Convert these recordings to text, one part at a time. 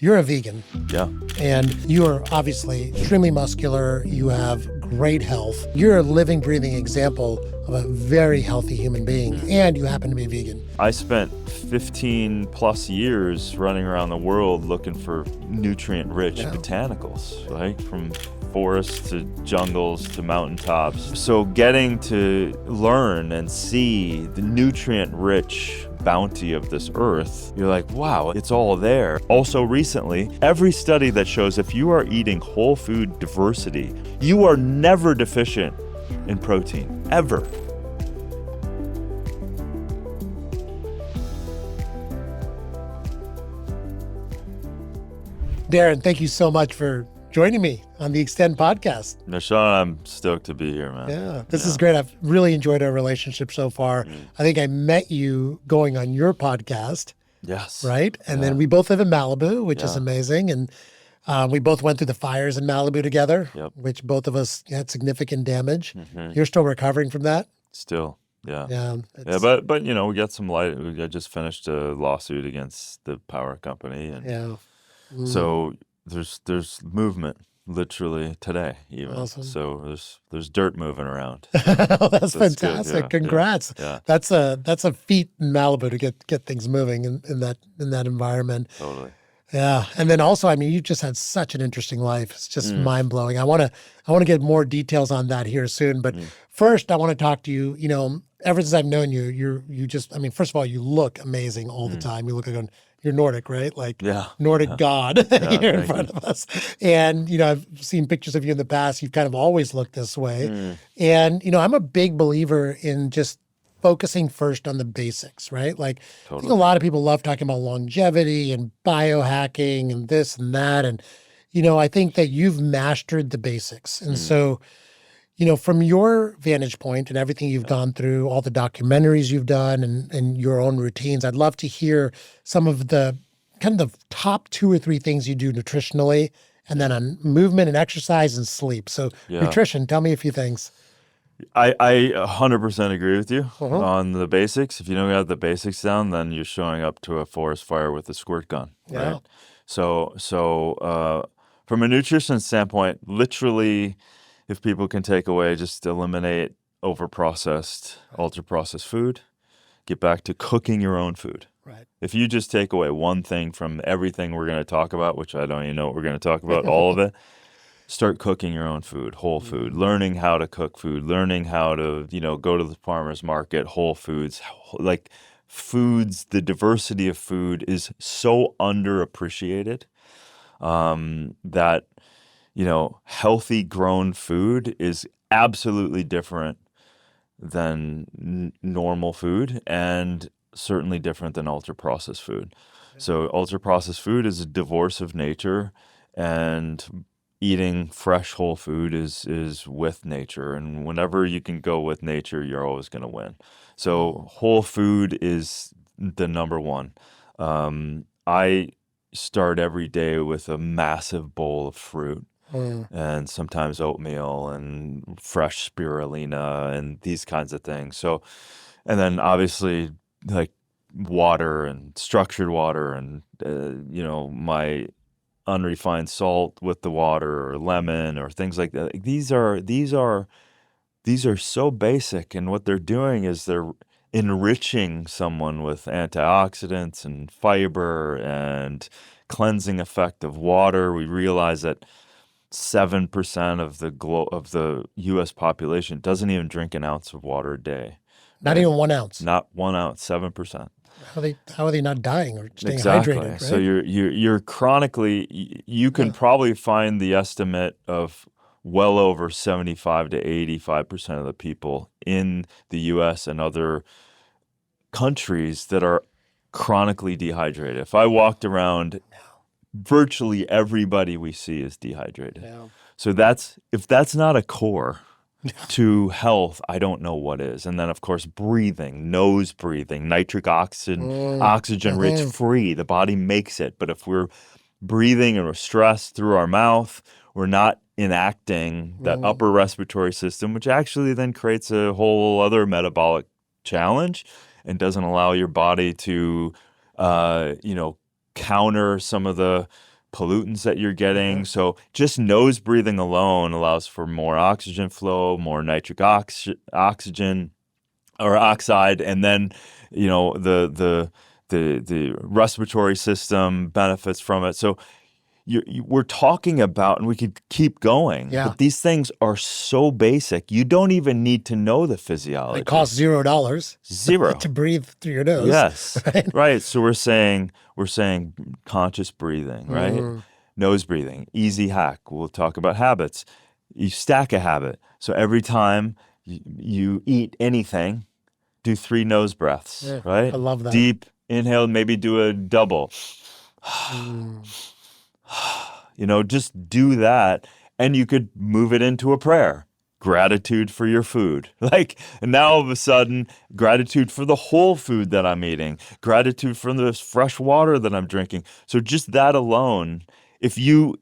You're a vegan. Yeah. And you are obviously extremely muscular. You have great health. You're a living, breathing example of a very healthy human being, and you happen to be vegan. I spent 15 plus years running around the world looking for nutrient-rich botanicals, right? From forests to jungles to mountaintops. So getting to learn and see the nutrient-rich bounty of this earth, you're like, wow, it's all there. Also recently, every study that shows if you are eating whole food diversity, you are never deficient in protein, ever. Darin, thank you so much for joining me on the Extend podcast. Darshan, I'm stoked to be here, man. Yeah, this is great. I've really enjoyed our relationship so far. I think I met you going on your podcast. Yes. Right? And then we both live in Malibu, which is amazing. And we both went through the fires in Malibu together, which both of us had significant damage. You're still recovering from that? Still. Yeah. Yeah. But you know, we got some light. I just finished a lawsuit against the power company, and so there's movement literally today even. Awesome. So there's dirt moving around. Oh, that's fantastic. Good, Congrats. Yeah. That's a feat in Malibu to get things moving in that environment. Totally. Yeah. And then also, I mean, you just had such an interesting life. It's just mind-blowing. I want to get more details on that here soon. But first, I want to talk to you. You know, ever since I've known you, you just, I mean, first of all, you look amazing all the time. You look like you're Nordic, right? Like Nordic god here in front of us. And, you know, I've seen pictures of you in the past. You've kind of always looked this way. And, you know, I'm a big believer in just focusing first on the basics, right? Like, I think a lot of people love talking about longevity and biohacking and this and that. And, you know, I think that you've mastered the basics. And so, you know, from your vantage point and everything you've gone through, all the documentaries you've done and your own routines, I'd love to hear some of the kind of the top 2 or 3 things you do nutritionally, and then on movement and exercise and sleep. So nutrition, tell me a few things. I 100% agree with you on the basics. If you don't have the basics down, then you're showing up to a forest fire with a squirt gun, right? So from a nutrition standpoint, literally, if people can take away, just eliminate over-processed, ultra-processed food, get back to cooking your own food. Right. If you just take away one thing from everything we're going to talk about, which I don't even know what we're going to talk about, all of it, start cooking your own food, whole food, learning how to cook food, learning how to, you know, go to the farmer's market, whole foods, like foods, the diversity of food is so underappreciated that, you know, healthy grown food is absolutely different than normal food and certainly different than ultra-processed food. So ultra-processed food is a divorce of nature, and eating fresh whole food is with nature. And whenever you can go with nature, you're always going to win. So whole food is the number one. I start every day with a massive bowl of fruit. And sometimes oatmeal and fresh spirulina and these kinds of things. So, and then obviously like water and structured water and, you know, my unrefined salt with the water or lemon or things like that. These are so basic. And what they're doing is they're enriching someone with antioxidants and fiber and cleansing effect of water. We realize that 7% of the U.S. population doesn't even drink an ounce of water a day. Not even 1 ounce. Not 1 ounce, 7%. How are they not dying or staying Exactly. hydrated? Right? So you're chronically, you can probably find the estimate of well over 75 to 85% of the people in the U.S. and other countries that are chronically dehydrated. If I walked around, virtually everybody we see is dehydrated. Yeah. So if that's not a core to health, I don't know what is. And then, of course, breathing, nose breathing, nitric oxygen rich free. The body makes it. But if we're breathing and we're stressed through our mouth, we're not enacting that upper respiratory system, which actually then creates a whole other metabolic challenge and doesn't allow your body to, counter some of the pollutants that you're getting. So just nose breathing alone allows for more oxygen flow, more nitric oxygen or oxide, and then the respiratory system benefits from it. So we're talking about, and we could keep going, but these things are so basic. You don't even need to know the physiology. It costs $0. Zero. To breathe through your nose. Yes. Right. So we're saying conscious breathing, right? Nose breathing, easy hack. We'll talk about habits. You stack a habit. So every time you eat anything, do 3 nose breaths, right? I love that. Deep inhale, maybe do a double. Just do that, and you could move it into a prayer. Gratitude for your food. And now all of a sudden, gratitude for the whole food that I'm eating, gratitude for the fresh water that I'm drinking. So just that alone, if you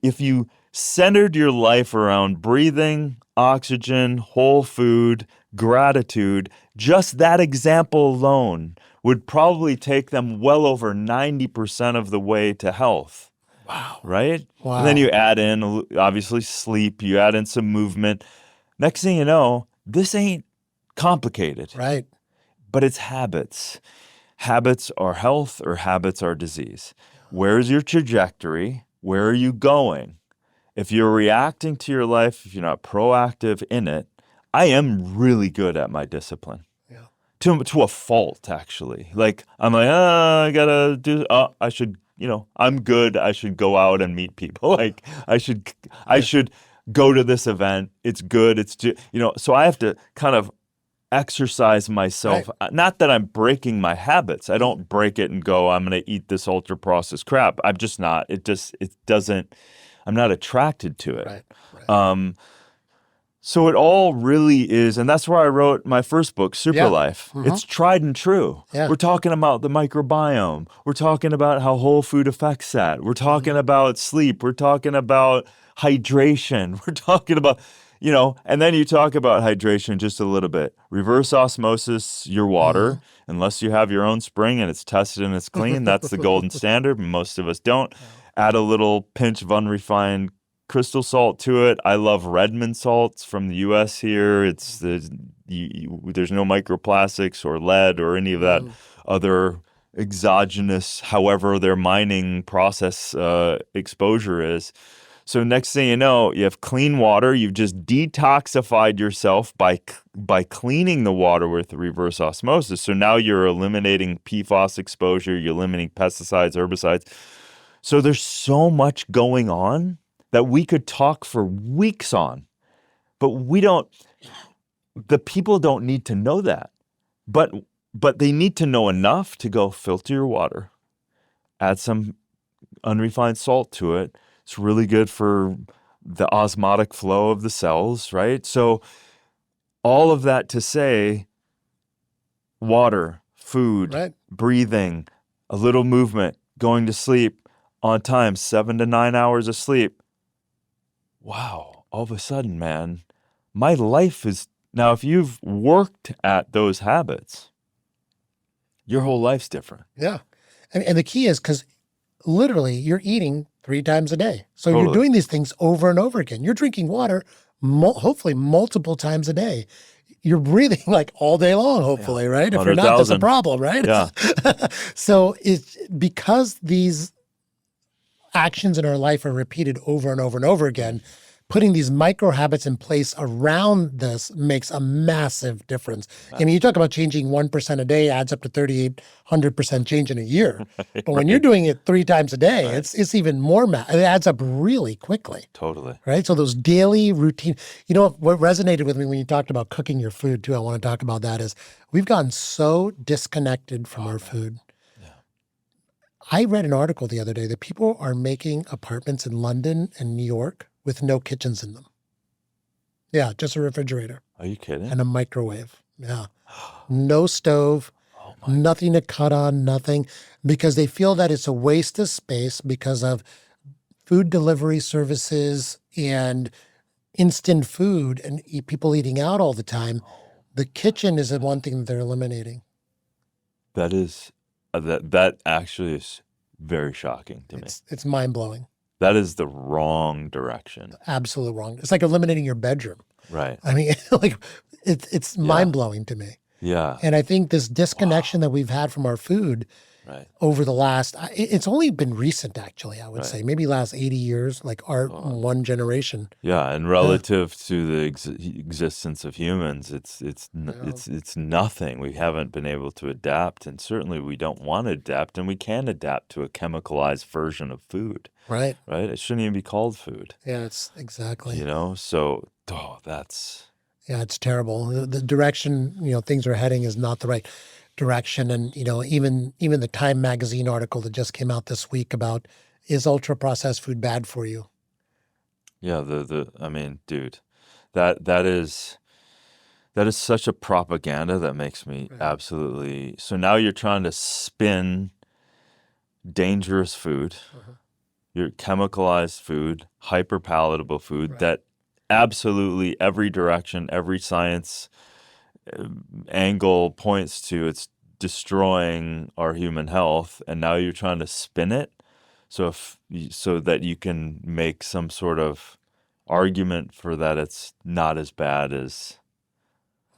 centered your life around breathing, oxygen, whole food, gratitude, just that example alone would probably take them well over 90% of the way to health. Wow. Right? Wow. And then you add in, obviously, sleep, you add in some movement. Next thing you know, this ain't complicated. Right. But it's habits. Habits are health or habits are disease. Where's your trajectory? Where are you going? If you're reacting to your life, if you're not proactive in it, I am really good at my discipline. To a fault, actually. I'm I gotta do, I should, I'm good. I should go out and meet people. I should go to this event. It's good. So I have to kind of exercise myself. Right. Not that I'm breaking my habits. I don't break it and go, I'm going to eat this ultra processed crap. I'm just not. It doesn't, I'm not attracted to it. Right. So it all really is, and that's where I wrote my first book, Super Life. It's tried and true. We're talking about the microbiome. We're talking about how whole food affects that. We're talking about sleep. We're talking about hydration. We're talking about, and then you talk about hydration just a little bit. Reverse osmosis your water, unless you have your own spring and it's tested and it's clean. That's the golden standard. Most of us don't. Add a little pinch of unrefined crystal salt to it. I love Redmond salts from the U.S. here. There's no microplastics or lead or any of that other exogenous, however their mining process exposure is. So next thing you know, you have clean water. You've just detoxified yourself by cleaning the water with reverse osmosis. So now you're eliminating PFAS exposure. You're eliminating pesticides, herbicides. So there's so much going on that we could talk for weeks on, but the people don't need to know that, but they need to know enough to go filter your water, add some unrefined salt to it. It's really good for the osmotic flow of the cells, right? So all of that to say, water, food, breathing, a little movement, going to sleep on time, 7 to 9 hours of sleep. Wow, all of a sudden, man, my life is, now if you've worked at those habits, your whole life's different. Yeah. And the key is because literally you're eating 3 times a day. So you're doing these things over and over again. You're drinking water, hopefully multiple times a day. You're breathing all day long, hopefully, right? If you're not, that's a problem, right? Yeah. So it's because these actions in our life are repeated over and over and over again, putting these micro habits in place around this makes a massive difference. I mean, you talk about changing 1% a day adds up to 3,800% change in a year. But when you're doing it 3 times a day, it's even more, it adds up really quickly. Totally. Right? So those daily routine, what resonated with me when you talked about cooking your food too, I want to talk about that is we've gotten so disconnected from our food. I read an article the other day that people are making apartments in London and New York with no kitchens in them. Yeah, just a refrigerator. Are you kidding? And a microwave. Yeah. No stove, nothing to cut on, nothing, because they feel that it's a waste of space because of food delivery services and instant food and people eating out all the time. The kitchen is the one thing that they're eliminating. That is... That actually is very shocking to me. It's mind-blowing. That is the wrong direction. Absolutely wrong. It's like eliminating your bedroom. Right. I mean, like it's mind blowing to me. Yeah. And I think this disconnection that we've had from our food Right. over the last, it's only been recent, actually, I would say, maybe last 80 years, like our one generation. Yeah, and relative to the existence of humans, it's nothing. We haven't been able to adapt, and certainly we don't want to adapt, and we can adapt to a chemicalized version of food. Right. Right? It shouldn't even be called food. Yeah, it's exactly. You know, so that's. Yeah, it's terrible. The direction, things are heading is not the right direction. And, even the Time magazine article that just came out this week about, is ultra processed food bad for you? Yeah, I mean, dude, that is such a propaganda that makes me absolutely. So now you're trying to spin dangerous food, your chemicalized food, hyper palatable food that absolutely every direction, every science angle points to it's destroying our human health, and now you're trying to spin it so that you can make some sort of argument for that it's not as bad as.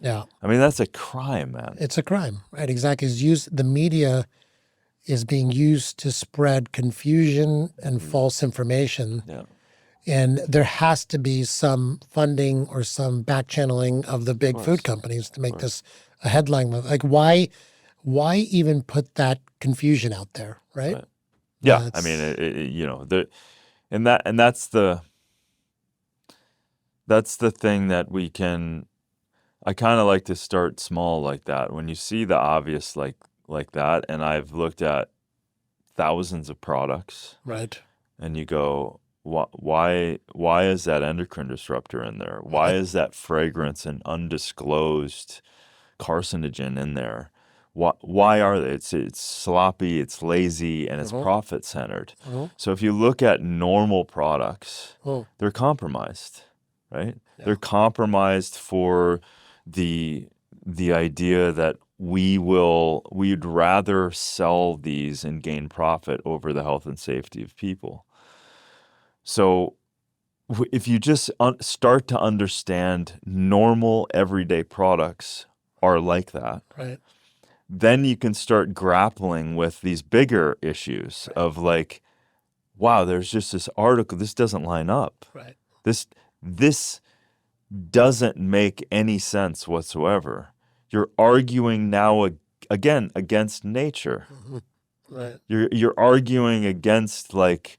Yeah. I mean, that's a crime, man. It's a crime, right? Exactly. The media is being used to spread confusion and false information. Yeah. And there has to be some funding or some back channeling of the big food companies to make this a headline. Like, why even put that confusion out there, right? Yeah, I mean, that's the thing that we can. I kind of like to start small like that. When you see the obvious like that, and I've looked at thousands of products, right? And you go, why is that endocrine disruptor in there? Why is that fragrance and undisclosed carcinogen in there? Why are they? It's sloppy, it's lazy, and it's profit centered. So if you look at normal products, they're compromised, right? Yeah. They're compromised for the idea that we'd rather sell these and gain profit over the health and safety of people. So if you just start to understand normal everyday products are like that, right, then you can start grappling with these bigger issues of like, wow, there's just this article, this doesn't line up. Right. This doesn't make any sense whatsoever. You're arguing now again against nature. Right. You're arguing against like,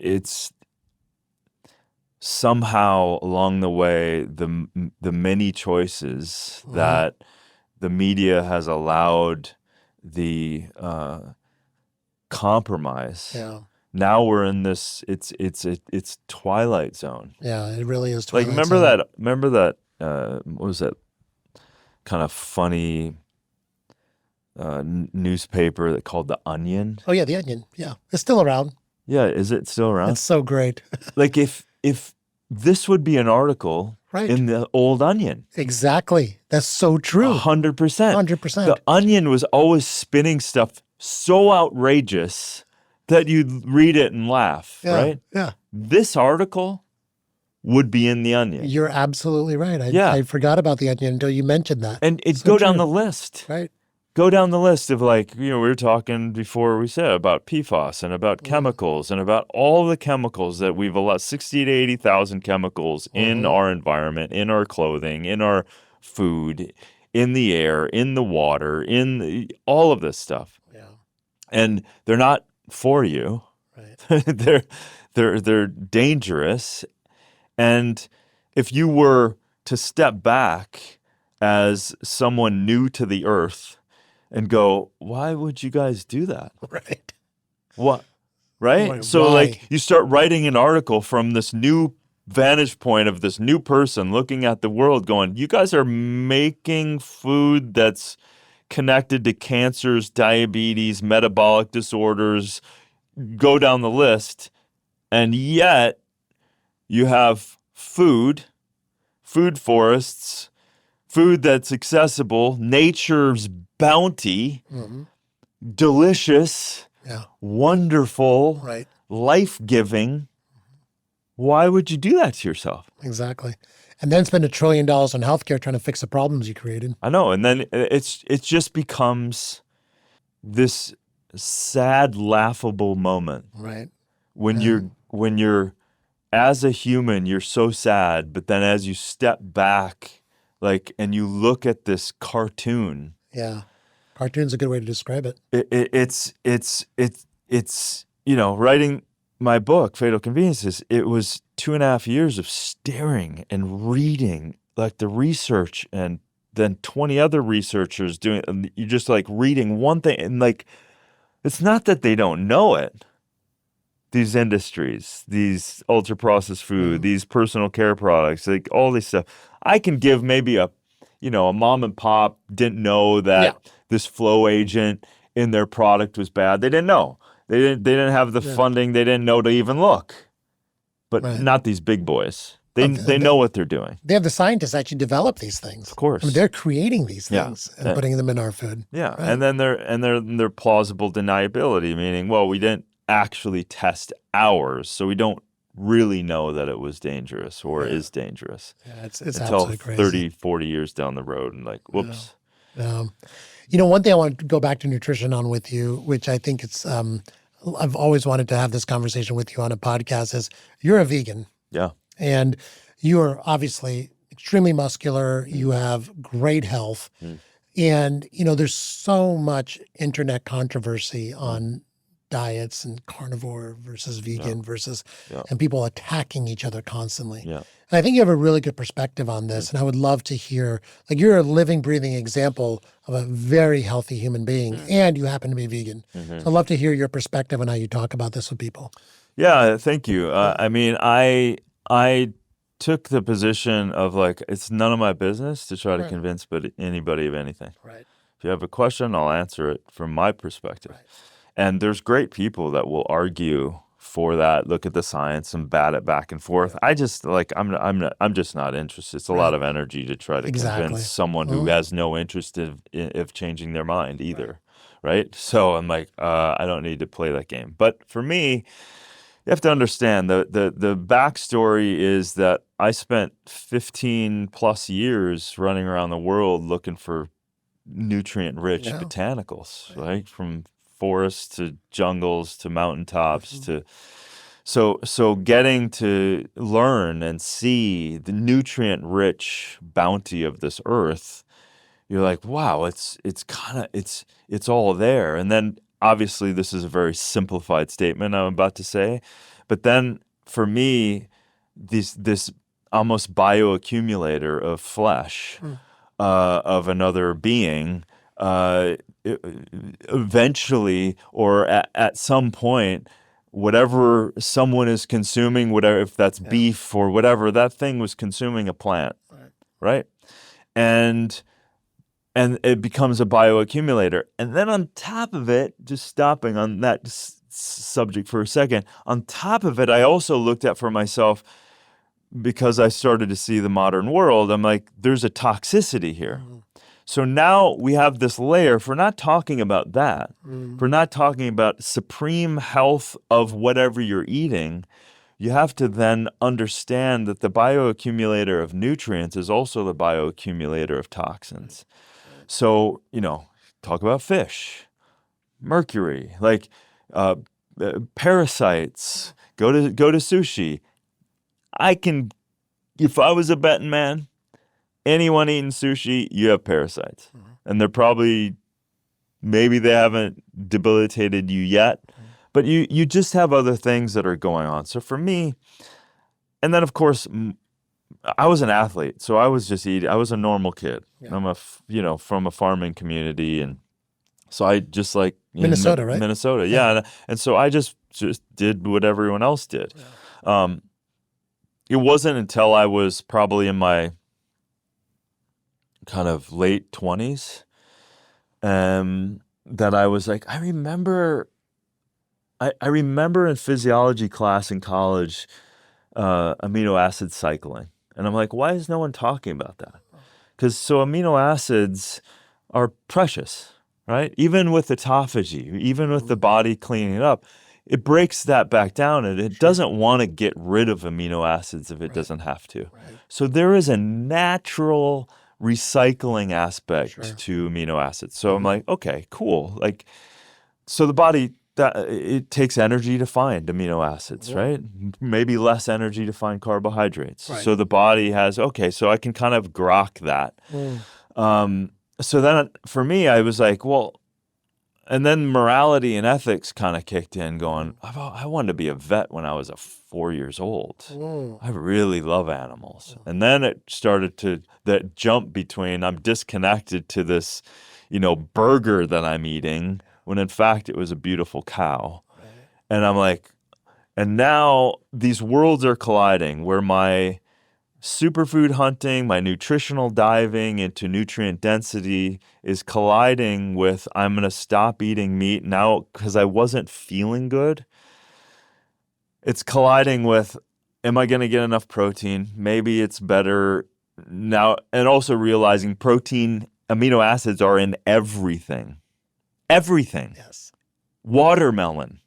it's somehow along the way the many choices that the media has allowed the compromise. Yeah. Now we're in this. It's Twilight Zone. Yeah, it really is Twilight Like Zone. remember that what was that kind of funny newspaper that called The Onion? Oh yeah, The Onion. Yeah, it's still around. Yeah, is it still around? It's so great. Like if this would be an article in the old Onion. Exactly. That's so true. 100%. 100%. The Onion was always spinning stuff so outrageous that you'd read it and laugh, right? Yeah. This article would be in The Onion. You're absolutely right. I forgot about The Onion until you mentioned that. And it'd go down the list. Right. Go down the list of like, we were talking before we said about PFAS and about chemicals and about all the chemicals that we've allowed, 60 to 80,000 chemicals in our environment, in our clothing, in our food, in the air, in the water, all of this stuff. Yeah. And they're not for you. Right. They're dangerous. And if you were to step back as someone new to the earth and go, why would you guys do that? Right. What? Right? Like, so why? like you start writing an article from this new vantage point of this new person looking at the world going, you guys are making food that's connected to cancers, diabetes, metabolic disorders, go down the list. And yet you have food forests, food that's accessible, nature's bounty delicious, Yeah. wonderful, Right. life-giving, why would you do that to yourself? Exactly. And then spend $1 trillion on healthcare trying to fix the problems you created. I know. And then it just becomes this sad, laughable moment Right. when you're as a human, you're so sad, but then as you step back, like, and you look at this cartoon, Yeah. Cartoon's a good way to describe it. it's writing my book, Fatal Conveniences, it was 2.5 years of staring and reading like the research and then 20 other researchers doing, and you're just like reading one thing and like, it's not that they don't know it. These industries, these ultra processed food, these personal care products, like all this stuff. I can give maybe a mom and pop didn't know that this flow agent in their product was bad. They didn't know. They didn't have the funding. They didn't know to even look. But not these big boys. They know what they're doing. They have the scientists actually develop these things. Of course. I mean, they're creating these things and putting them in our food. Yeah. Right? And then they're plausible deniability, meaning, well, we didn't actually test ours, so we don't really know that it was dangerous or is dangerous. Yeah, it's until absolutely crazy. 30, 40 years down the road and like, whoops. One thing I want to go back to nutrition on with you, which I think it's, I've always wanted to have this conversation with you on a podcast, is you're a vegan. Yeah. And you are obviously extremely muscular. You have great health. And, there's so much internet controversy on diets and carnivore versus vegan versus, and people attacking each other constantly. Yeah. And I think you have a really good perspective on this. And I would love to hear, like, you're a living, breathing example of a very healthy human being and you happen to be vegan. So I'd love to hear your perspective on how you talk about this with people. Yeah. Thank you. I mean, I took the position of like, it's none of my business to try to convince anybody of anything. Right. If you have a question, I'll answer it from my perspective. Right. And there's great people that will argue for that, look at the science and bat it back and forth. I just like, I'm just not interested. It's a lot of energy to try to convince someone who has no interest in changing their mind either. Right. So I'm like, I don't need to play that game. But for me, you have to understand the backstory is that I spent 15 plus years running around the world looking for nutrient-rich botanicals, right? From forests to jungles to mountaintops to so getting to learn and see the nutrient-rich bounty of this earth, you're like, wow, it's all there. And then obviously this is a very simplified statement I'm about to say, but then for me, this almost bioaccumulator of flesh of another being, eventually or at some point, whatever someone is consuming, whatever, if that's beef or whatever, that thing was consuming a plant, right? And it becomes a bioaccumulator. And then on top of it, just stopping on that subject for a second, on top of it, I also looked at for myself, because I started to see the modern world, I'm like, there's a toxicity here. So now we have this layer, if we're not talking about that, if we're not talking about supreme health of whatever you're eating, you have to then understand that the bioaccumulator of nutrients is also the bioaccumulator of toxins. So, talk about fish, mercury, like parasites, go to sushi. If I was a betting man, anyone eating sushi, you have parasites. And they're maybe they haven't debilitated you yet, but you just have other things that are going on. So for me, and then of course, I was an athlete, so I was just eating. I was a normal kid. I'm from a farming community, and so I just like Minnesota, right? Minnesota, yeah. And so I just did what everyone else did. It wasn't until I was probably in my kind of late 20s that I was like, I remember in physiology class in college, amino acid cycling. And I'm like, why is no one talking about that? Because amino acids are precious. right? Even with autophagy, even with the body cleaning it up, it breaks that back down, and it doesn't want to get rid of amino acids if it doesn't have to. Right. So there is a natural recycling aspect to amino acids. So I'm like, okay, cool. Like, so the body, it takes energy to find amino acids, right? Maybe less energy to find carbohydrates. Right. So the body has, okay, so I can kind of grok that. So then for me, I was like, well, and then morality and ethics kind of kicked in going, I wanted to be a vet when I was 4 years old. I really love animals. And then it started to, that jump between I'm disconnected to this, burger that I'm eating, when in fact it was a beautiful cow. And I'm like, and now these worlds are colliding where my superfood hunting, my nutritional diving into nutrient density is colliding with I'm going to stop eating meat now because I wasn't feeling good. It's colliding with, am I going to get enough protein? Maybe it's better now. And also realizing protein, amino acids are in everything. Everything. Yes. Watermelon.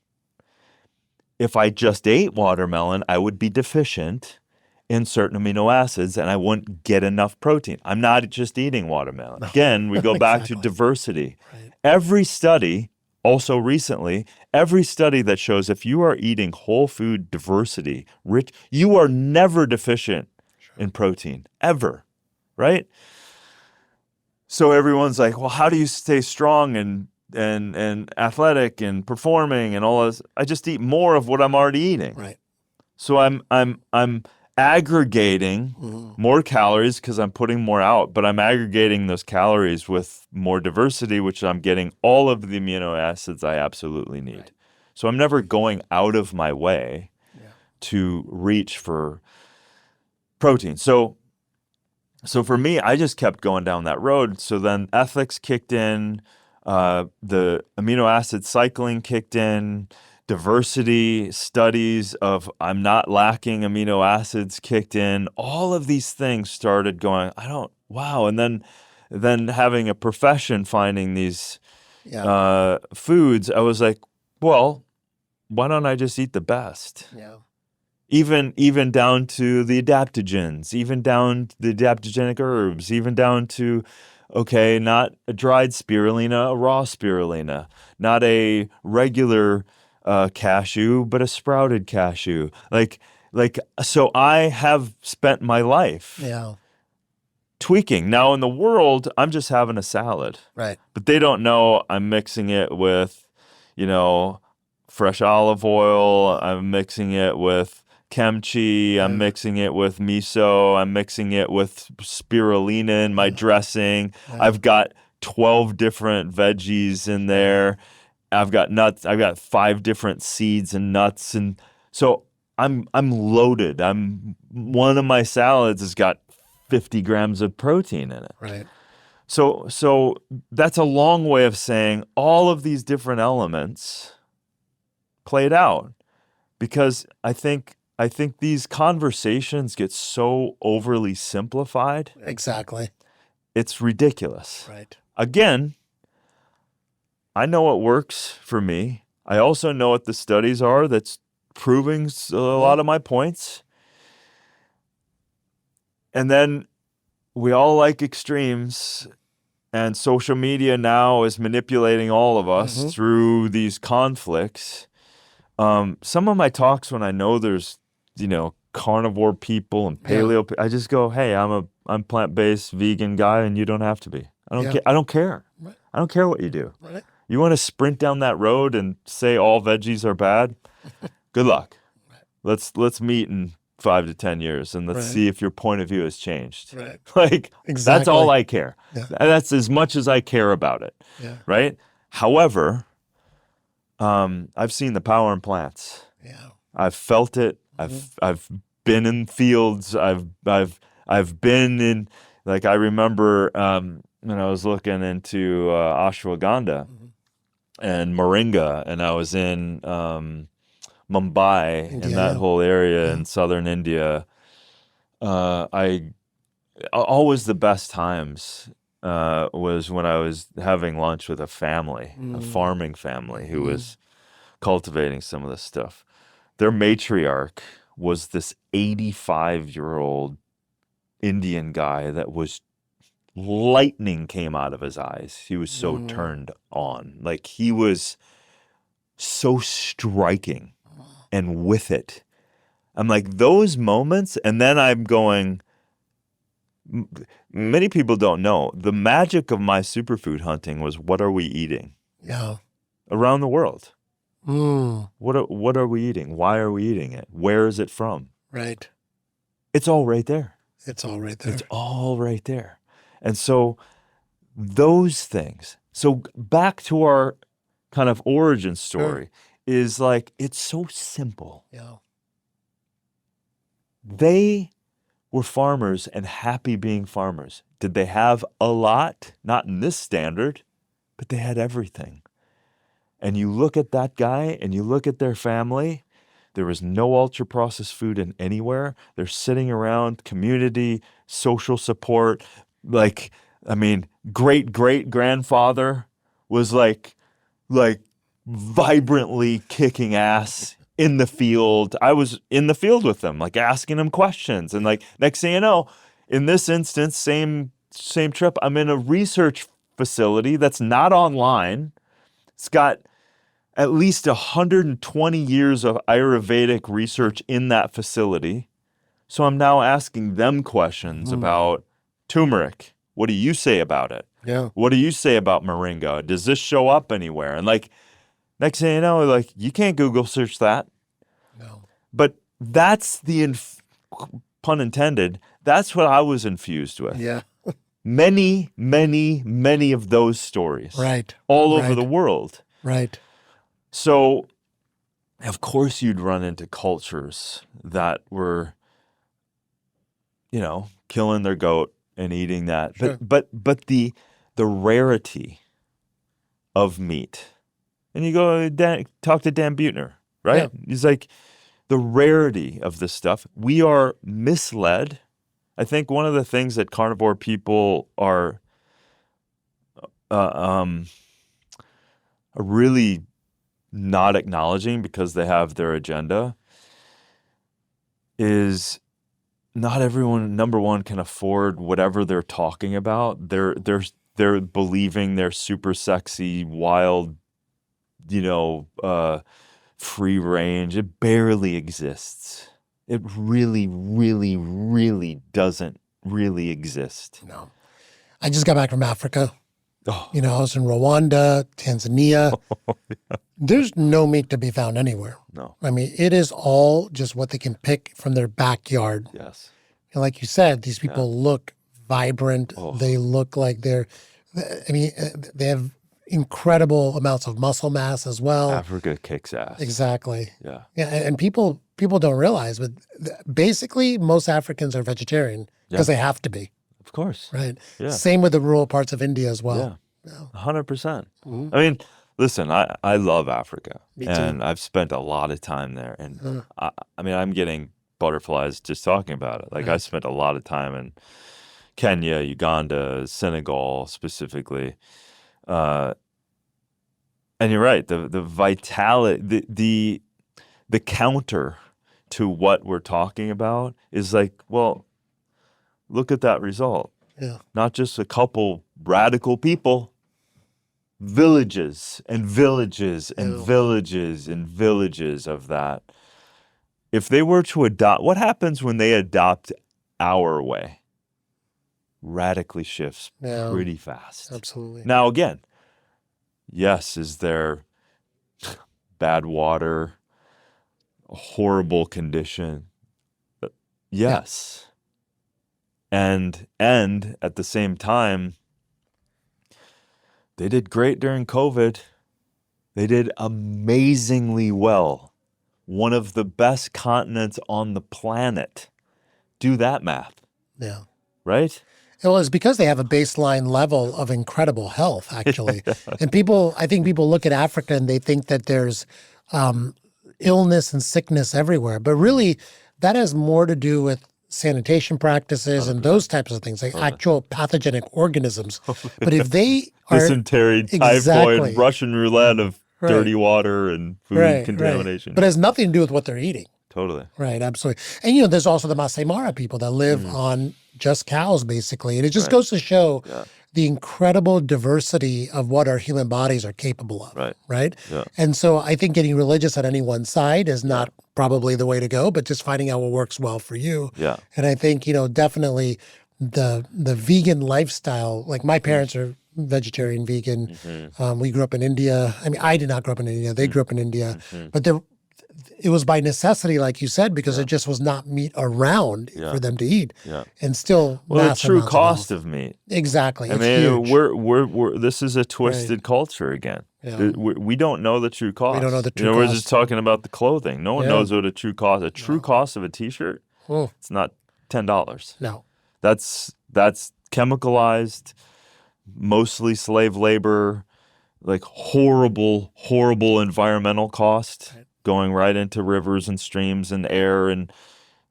If I just ate watermelon, I would be deficient in certain amino acids and I wouldn't get enough protein. I'm not just eating watermelon. Again, we go back to diversity. Right. Every study, also recently, every study that shows if you are eating whole food diversity, rich, you are never deficient in protein, ever, right? So everyone's like, well, how do you stay strong and athletic and performing and all this? I just eat more of what I'm already eating. Right. So I'm aggregating more calories because I'm putting more out, but I'm aggregating those calories with more diversity, which I'm getting all of the amino acids I absolutely need. Right. So I'm never going out of my way to reach for protein. So for me, I just kept going down that road. So then ethics kicked in, the amino acid cycling kicked in, diversity studies of I'm not lacking amino acids kicked in. All of these things started going, wow. And then having a profession finding these foods, I was like, well, why don't I just eat the best? Yeah. Even down to the adaptogens, even down to the adaptogenic herbs, even down to, okay, not a dried spirulina, a raw spirulina, not a regular cashew, but a sprouted cashew. So I have spent my life tweaking. Now in the world, I'm just having a salad. Right. But they don't know I'm mixing it with, fresh olive oil. I'm mixing it with kimchi. I'm mixing it with miso. I'm mixing it with spirulina in my dressing. I've got 12 different veggies in there. I've got nuts. I've got 5 different seeds and nuts, and so I'm loaded. One of my salads has got 50 grams of protein in it. Right. So that's a long way of saying all of these different elements played out, because I think these conversations get so overly simplified. Exactly. It's ridiculous. Right. Again, I know what works for me. I also know what the studies are that's proving a lot of my points. And then we all like extremes, and social media now is manipulating all of us through these conflicts. Some of my talks, when I know there's, carnivore people and paleo, I just go, hey, I'm plant-based vegan guy, and you don't have to be. I don't care. Right. I don't care what you do. Right. You want to sprint down that road and say all veggies are bad? Good luck. Right. Let's meet in 5 to 10 years and let's see if your point of view has changed. Right. That's all I care. Yeah. That's as much as I care about it. Yeah. Right? However, I've seen the power in plants. Yeah. I've felt it. I've been in fields. I've been in, I remember when I was looking into ashwagandha and moringa, and I was in Mumbai, in that whole area in southern India. I always the best times was when I was having lunch with a family, a farming family who was cultivating some of this stuff. Their matriarch was this 85-year-old Indian guy that was lightning came out of his eyes. He was so turned on. Like, he was so striking and with it. I'm like, those moments, and then I'm going, many people don't know, the magic of my superfood hunting was, what are we eating? Yeah. Around the world. What are we eating? Why are we eating it? Where is it from? Right. It's all right there. It's all right there. It's all right there. And so those things. So back to our kind of origin story is like, it's so simple. Yeah. They were farmers and happy being farmers. Did they have a lot? Not in this standard, but they had everything. And you look at that guy and you look at their family, there was no ultra-processed food in anywhere. They're sitting around, community, social support. Like, I mean, great-great-grandfather was like vibrantly kicking ass in the field. I was in the field with them, like asking them questions. And like, next thing you know, in this instance, same trip, I'm in a research facility that's not online. It's got at least 120 years of Ayurvedic research in that facility. So I'm now asking them questions about turmeric. What do you say about it? Yeah. What do you say about moringa? Does this show up anywhere? And like, next thing you know, like, you can't Google search that. No. But that's the, pun intended, that's what I was infused with. Yeah. Many, many, many of those stories. Right. All over the world. Right. So, of course, you'd run into cultures that were, you know, killing their goat and eating that. Sure. But the rarity of meat. And you go talk to Dan Buettner, right? Yeah. He's like, the rarity of this stuff. We are misled. I think one of the things that carnivore people are really not acknowledging, because they have their agenda, is not everyone, number one, can afford whatever they're talking about. They're believing they're super sexy, wild, you know, free range. It barely exists. It really, really, really doesn't really exist. No. I just got back from Africa. Oh. You know, I was in Rwanda, Tanzania. Yeah. There's no meat to be found anywhere. No. I mean, it is all just what they can pick from their backyard. Yes. And like you said, these people look vibrant. Oh. They look like they have incredible amounts of muscle mass as well. Africa kicks ass. Exactly. Yeah. Yeah, and people don't realize, but basically most Africans are vegetarian because they have to be. Of course. Right. Yeah. Same with the rural parts of India as well. Yeah. 100%. I mean, listen, I love Africa. Me too. And I've spent a lot of time there. And I mean, I'm getting butterflies just talking about it. Like, I spent a lot of time in Kenya, Uganda, Senegal specifically. And you're right. The vitality, the counter to what we're talking about is like, well, look at that result. Yeah. Not just a couple radical people, villages and villages and villages and villages of that. If they were to adopt, what happens when they adopt our way? Radically shifts pretty fast. Absolutely. Now, again, yes, is there bad water, a horrible condition? Yes. And at the same time, they did great during COVID. They did amazingly well. One of the best continents on the planet. Do that math. Yeah. Right? Well, it's because they have a baseline level of incredible health, actually. And I think people look at Africa and they think that there's illness and sickness everywhere. But really, that has more to do with sanitation practices and those types of things, like actual pathogenic organisms. But if they are Dysentery, exactly typhoid, Russian roulette of right, dirty water and food right, contamination. but it has nothing to do with what they're eating. Totally. Right, absolutely. And there's also the Masai Mara people that live on just cows, basically. And it just goes to show the incredible diversity of what our human bodies are capable of. Right. Yeah. And so I think getting religious on any one side is not probably the way to go, but just finding out what works well for you. Yeah. And I think, definitely the vegan lifestyle, like my parents are vegetarian, vegan. We grew up in India. I mean, I did not grow up in India. They grew up in India. But it was by necessity, like you said, because there just was not meat around for them to eat, and still. Well, the true cost of meat. Exactly. I mean, we're this is a twisted culture again. Yeah. We don't know the true cost. We don't know the true cost. We're just talking about the clothing. No one knows what a true cost. A true cost of a T-shirt. It's not $10. No. That's chemicalized, mostly slave labor, like horrible environmental cost. Going right into rivers and streams and air, and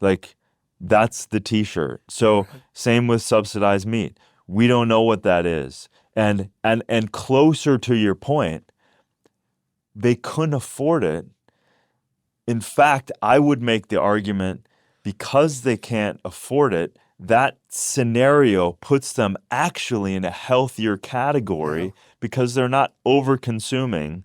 like that's the T-shirt. So same with subsidized meat. We don't know what that is. And closer to your point, they couldn't afford it. In fact, I would make the argument because they can't afford it, that scenario puts them actually in a healthier category because they're not over-consuming.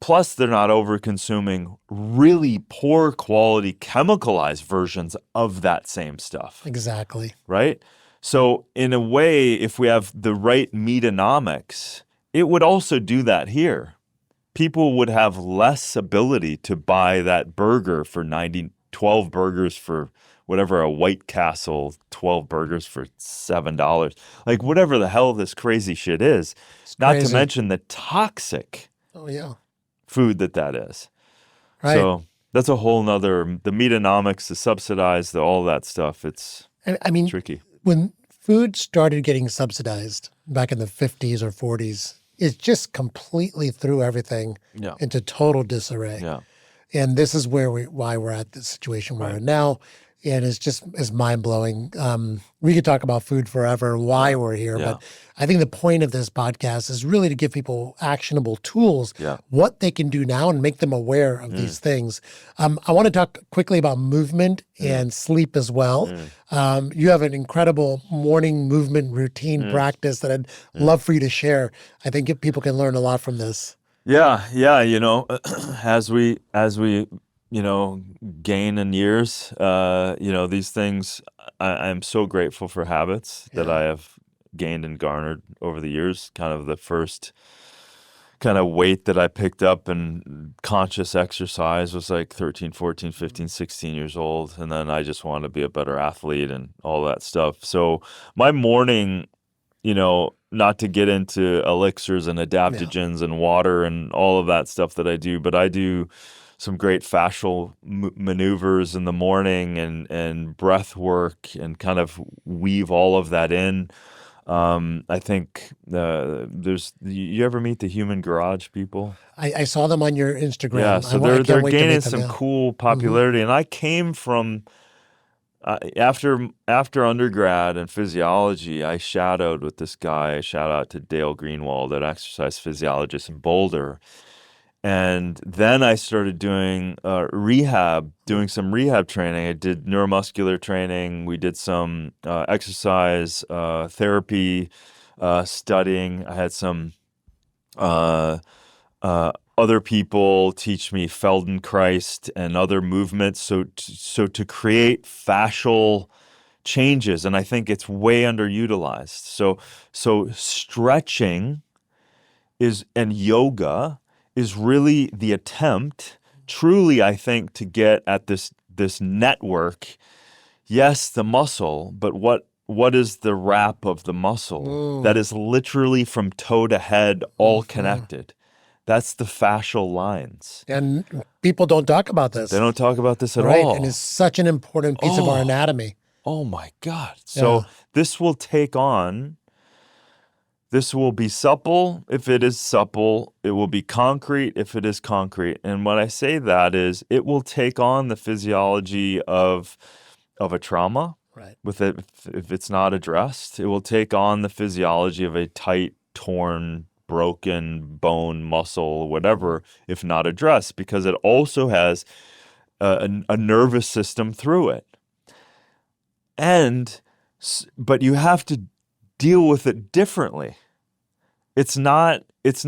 Plus, they're not over-consuming really poor quality chemicalized versions of that same stuff. Exactly. Right? So in a way, if we have the right Meatonomics, it would also do that here. People would have less ability to buy that burger for 12 burgers for whatever, a White Castle, 12 burgers for $7. Like whatever the hell this crazy shit is. It's not crazy. to mention the toxic food that is. Right. So that's a whole nother, the Meatonomics, the subsidized, all that stuff. It's tricky. When food started getting subsidized back in the 50s or 40s, it just completely threw everything into total disarray. Yeah. And this is why we're at the situation we're in now. And it's mind-blowing. We could talk about food forever, why we're here. But I think the point of this podcast is really to give people actionable tools, what they can do now and make them aware of these things. I want to talk quickly about movement and sleep as well. You have an incredible morning movement routine practice that I'd love for you to share. I think people can learn a lot from this. Yeah. As we gain in years, these things, I'm so grateful for habits that I have gained and garnered over the years. Kind of the first kind of weight that I picked up in conscious exercise was like 13, 14, 15, 16 years old. And then I just wanted to be a better athlete and all that stuff. So my morning, not to get into elixirs and adaptogens and water and all of that stuff that I do, but I do some great fascial maneuvers in the morning and breath work and kind of weave all of that in. I think you ever meet the Human Garage people? I saw them on your Instagram. Yeah, so they're gaining some cool popularity. And I came from, after undergrad and physiology, I shadowed with this guy, shout out to Dale Greenwald, an exercise physiologist in Boulder. And then I started doing some rehab training. I did neuromuscular training. We did some exercise therapy studying. I had some other people teach me Feldenkrais and other movements. So to create fascial changes, and I think it's way underutilized. So stretching and yoga is really the attempt, truly, I think, to get at this network. Yes, the muscle, but what is the wrap of the muscle that is literally from toe to head, all connected? That's the fascial lines. And people don't talk about this. They don't talk about this at all. Right, and it's such an important piece of our anatomy. Oh my God. So this will take on... This will be supple if it is supple. It will be concrete if it is concrete. And when I say that is, it will take on the physiology of of a trauma. Right. With it, if it's not addressed, it will take on the physiology of a tight, torn, broken bone, muscle, whatever, if not addressed, because it also has a nervous system through it. But you have to deal with it differently. It's not, it's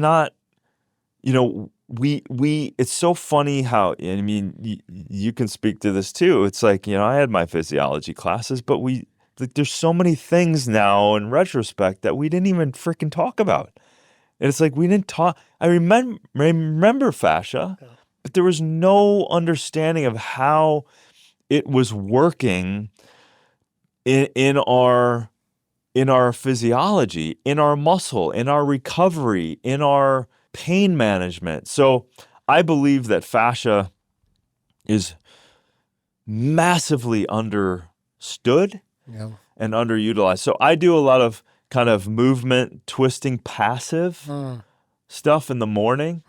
so funny how, I mean, you can speak to this too. It's like, I had my physiology classes, but there's so many things now in retrospect that we didn't even freaking talk about. And it's like, we didn't talk, I remember fascia, but there was no understanding of how it was working in our physiology, in our muscle, in our recovery, in our pain management. So I believe that fascia is massively understood and underutilized. So I do a lot of kind of movement, twisting, passive stuff in the morning.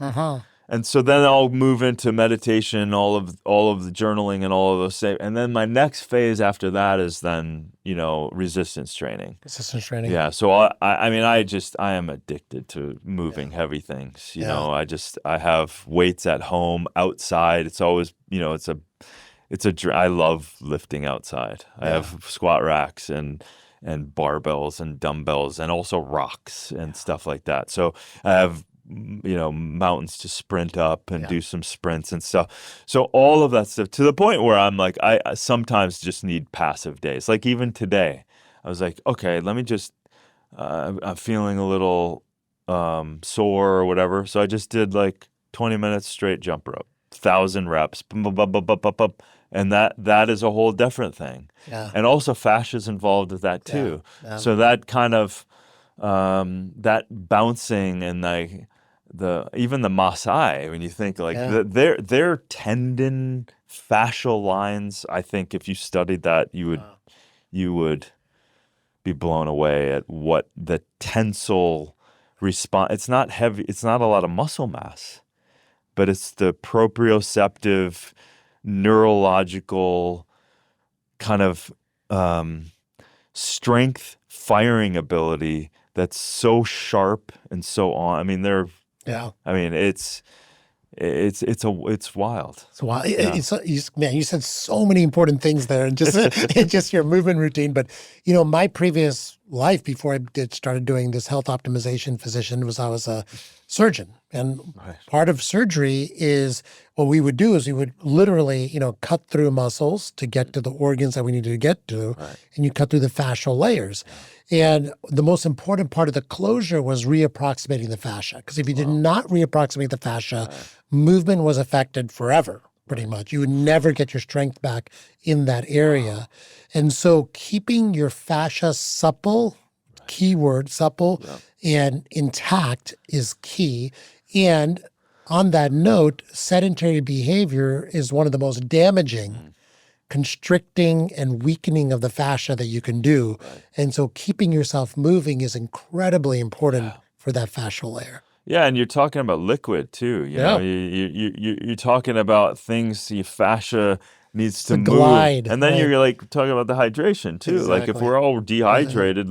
And so then I'll move into meditation, all of the journaling and all of those. And then my next phase after that is then, resistance training. Resistance training. Yeah. So I am addicted to moving heavy things. You know, I have weights at home, outside. It's always, I love lifting outside. I have squat racks and barbells and dumbbells and also rocks and stuff like that. So I have, mountains to sprint up and do some sprints and stuff. So all of that stuff, to the point where I'm like, I sometimes just need passive days. Like even today, I was like, okay, let me just, I'm feeling a little sore or whatever. So I just did like 20 minutes straight jump rope, 1,000 reps, and that is a whole different thing. Yeah. And also fascia is involved with that too. Yeah. So that kind of, that bouncing and even the Maasai, when you think like their tendon fascial lines, I think if you studied that, you would be blown away at what the tensile response. It's not heavy. It's not a lot of muscle mass, but it's the proprioceptive, neurological kind of strength firing ability that's so sharp and so on. I mean, it's wild. It's wild. Yeah. You said so many important things there, and just your movement routine. But my previous life before I started doing this health optimization physician I was a surgeon, and part of surgery is what we would do is we would literally cut through muscles to get to the organs that we needed to get to, and you cut through the fascial layers. And the most important part of the closure was reapproximating the fascia, because if you did not reapproximate the fascia, movement was affected forever, pretty much. You would never get your strength back in that area. And so keeping your fascia supple, keyword supple, and intact is key. And on that note, sedentary behavior is one of the most damaging constricting and weakening of the fascia that you can do. And so keeping yourself moving is incredibly important for that fascial layer. Yeah, and you're talking about liquid too. You're talking about things the fascia needs to move. Glide, and then you're like talking about the hydration too. Exactly. Like if we're all dehydrated,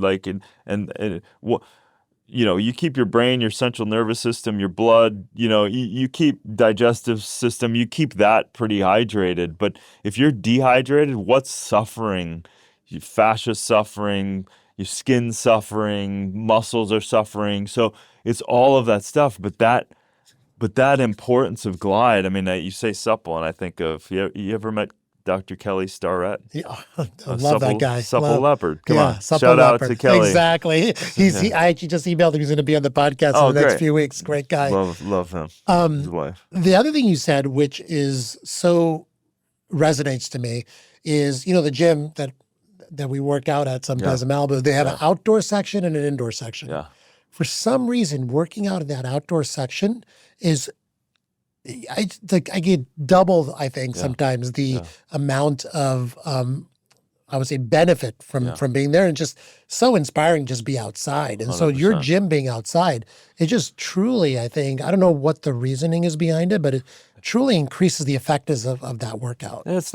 you keep your brain, your central nervous system, your blood, you keep digestive system, you keep that pretty hydrated. But if you're dehydrated, what's suffering? Your fascia suffering, your skin suffering, muscles are suffering. So it's all of that stuff. But that importance of glide, I mean, you say supple, and I think of, you ever met Dr. Kelly Starrett? Yeah, I love that guy. Supple leopard. Come on. Shout leopard. Out to Kelly. Exactly. I actually just emailed him. He's going to be on the podcast in the next few weeks. Great guy. Love him. His wife. The other thing you said, which is so resonates to me, is, the gym that we work out at sometimes in Malibu, they have an outdoor section and an indoor section. Yeah. For some reason, working out in that outdoor section is, I get double, I think, sometimes the amount of, I would say, benefit from being there, and just so inspiring just be outside. And 100%. So your gym being outside, it just truly, I think, I don't know what the reasoning is behind it, but it truly increases the effectiveness of that workout. It's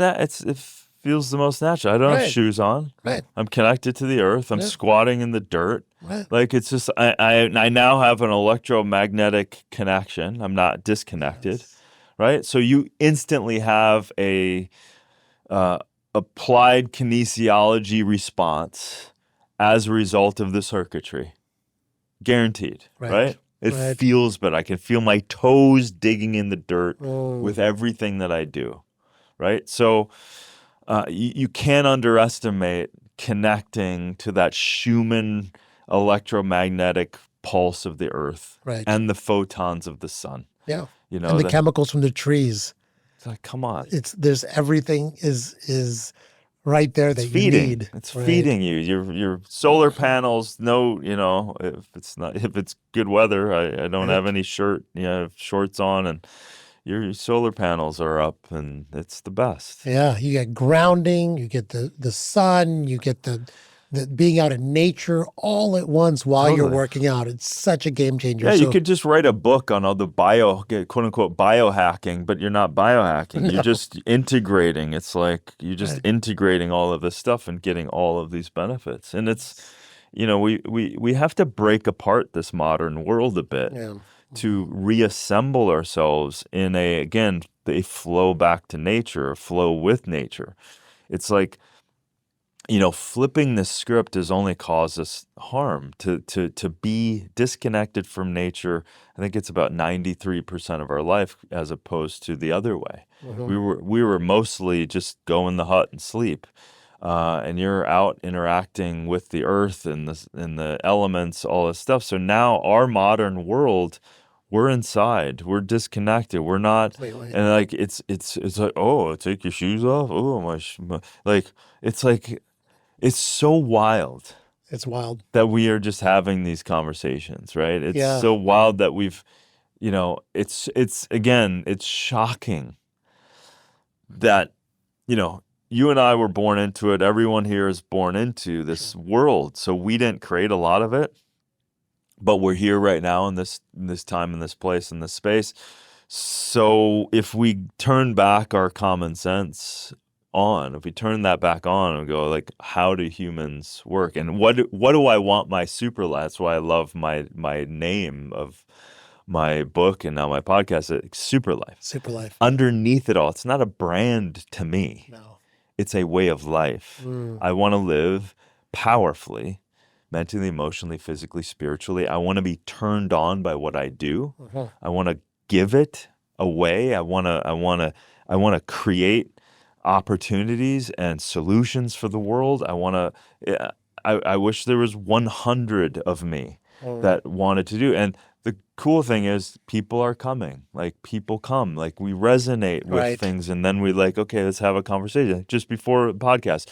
feels the most natural. I don't have Right. shoes on. Right. I'm connected to the earth. I'm Yeah. squatting in the dirt. Right. Like it's just I now have an electromagnetic connection. I'm not disconnected, Yes. right? So you instantly have a applied kinesiology response as a result of the circuitry. Guaranteed, right? It Right. feels better. I can feel my toes digging in the dirt Mm. with everything that I do, right? So you can't underestimate connecting to that Schumann electromagnetic pulse of the earth Right. and the photons of the sun. Yeah. You know, And the chemicals from the trees. it's like, come on. There's everything is right there that It's you feeding. need. It's right? feeding you. Your solar panels. No, you know, if it's good weather, I don't have any shorts on, and your solar panels are up, and it's the best. Yeah, you get grounding, you get the sun, you get the being out in nature all at once while you're Totally. working out. It's such a game changer. Yeah, So, you could just write a book on all the quote unquote biohacking, but you're not biohacking. You're just integrating. It's like you're just integrating all of this stuff and getting all of these benefits. And it's, you know, we have to break apart this modern world a bit to reassemble ourselves in a flow back to nature, a flow with nature. It's like, you know, flipping the script has only caused us harm. To be disconnected from nature, I think it's about 93% of our life, as opposed to the other way. We were mostly just go in the hut and sleep, and you're out interacting with the earth and the elements, all this stuff. So now our modern world, we're inside, we're disconnected, we're not, Completely. and like it's like, oh, take your shoes off, oh like it's like. It's so wild. It's wild that we are just having these conversations, right? It's Yeah. so wild that we've, you know, it's shocking that, you know, you and I were born into it. Everyone here is born into this world. So we didn't create a lot of it, but we're here right now in this time, in this place, in this space. So if we turn back our common sense if we turn that back on and go like, how do humans work, and what do I want my super life? That's why I love my name of my book and now my podcast, Super Life. Super life. Underneath it all, it's not a brand to me. No. It's a way of life. I want to live powerfully, mentally, emotionally, physically, spiritually. I want to be turned on by what I do. I want to give it away. I want to create opportunities and solutions for the world. I wish there was 100 of me that wanted to do. And the cool thing is people are coming. Like people come. Like we resonate with things, and then we like, okay, let's have a conversation. Just before the podcast,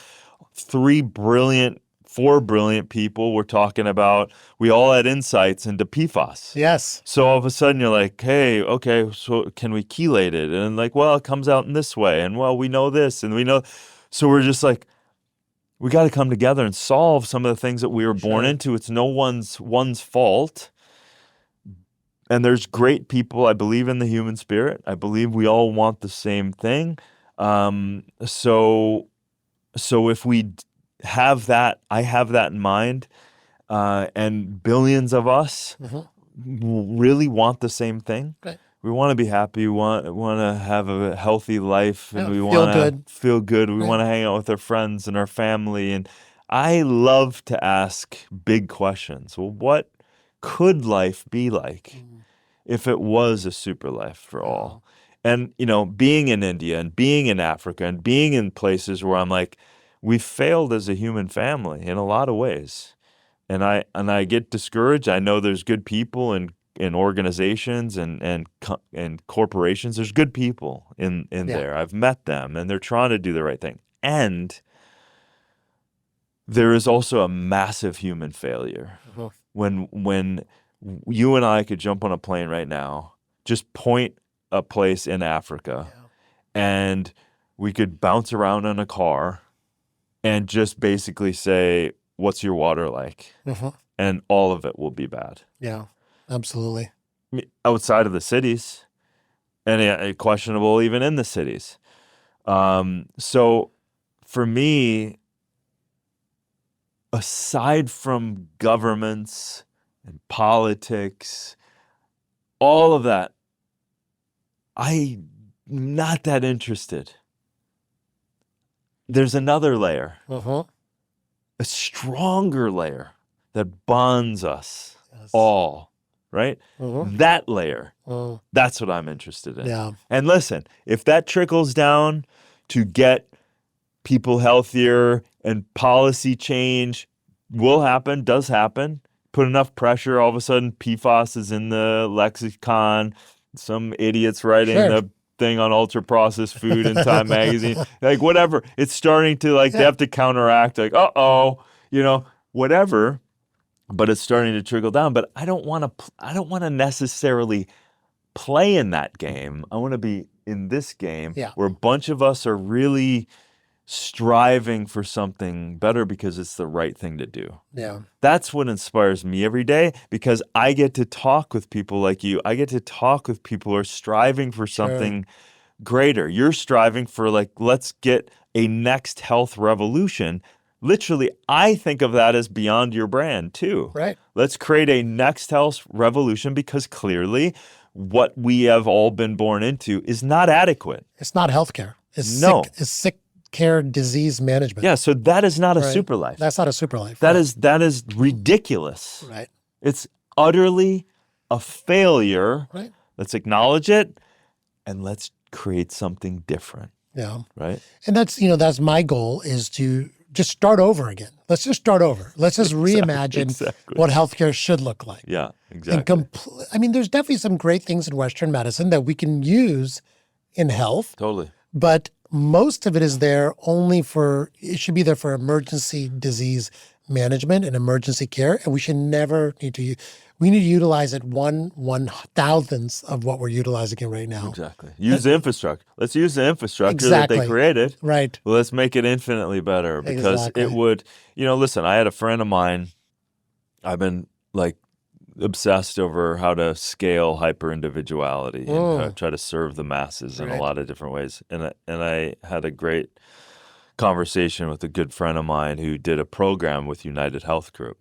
4 brilliant people were talking about, we all had insights into PFAS. Yes. So all of a sudden you're like, hey, okay, so can we chelate it? And like, well, it comes out in this way. And well, we know this and we know. So we're just like, we got to come together and solve some of the things that we were born into. It's no one's fault. And there's great people. I believe in the human spirit. I believe we all want the same thing. So if we have that, I have that in mind, and billions of us really want the same thing. Right. We want to be happy. We want to have a healthy life, and we feel want to good. feel good. We want to hang out with our friends and our family. And I love to ask big questions. Well, what could life be like if it was a super life for all? And, you know, being in India and being in Africa and being in places where I'm like, we failed as a human family in a lot of ways. And I get discouraged. I know there's good people in organizations and corporations. There's good people in there. I've met them, and they're trying to do the right thing. And there is also a massive human failure. When you and I could jump on a plane right now, just point a place in Africa, and we could bounce around in a car and just basically say, what's your water like? And all of it will be bad. Yeah, absolutely. Outside of the cities, and questionable even in the cities. So for me, aside from governments and politics, all of that, I'm not that interested. There's another layer, Uh-huh. a stronger layer that bonds us Yes. all, right? Uh-huh. That layer, Uh, that's what I'm interested in. yeah. And listen, if that trickles down to get people healthier and policy change will happen, does happen, put enough pressure, all of a sudden PFAS is in the lexicon, some idiots writing Sure. the thing on ultra processed food in Time magazine, like whatever. It's starting to like, they have to counteract, like, whatever. But it's starting to trickle down. But I don't want to necessarily play in that game. I want to be in this game where a bunch of us are really striving for something better because it's the right thing to do. Yeah. That's what inspires me every day, because I get to talk with people like you. I get to talk with people who are striving for something greater. You're striving for, like, let's get a next health revolution. Literally, I think of that as beyond your brand too. Right. Let's create a next health revolution, because clearly what we have all been born into is not adequate. It's not healthcare. It's sick care, disease management. Yeah, so that is not a super life. That's not a super life. That is ridiculous. Right. It's utterly a failure. Right. Let's acknowledge it and let's create something different. Yeah. Right. And that's my goal, is to just start over again. Let's just start over. Let's just reimagine what healthcare should look like. Yeah, exactly. And there's definitely some great things in Western medicine that we can use in health. Totally. But most of it is there only it should be there for emergency disease management and emergency care. And we should never we need to utilize it 1/1000th of what we're utilizing it right now. Exactly. Use the infrastructure. Let's use the infrastructure that they created. Right. Well, let's make it infinitely better, because it would, listen, I had a friend of mine, I've been like obsessed over how to scale hyper-individuality and try to serve the masses in a lot of different ways. And I had a great conversation with a good friend of mine who did a program with United Health Group.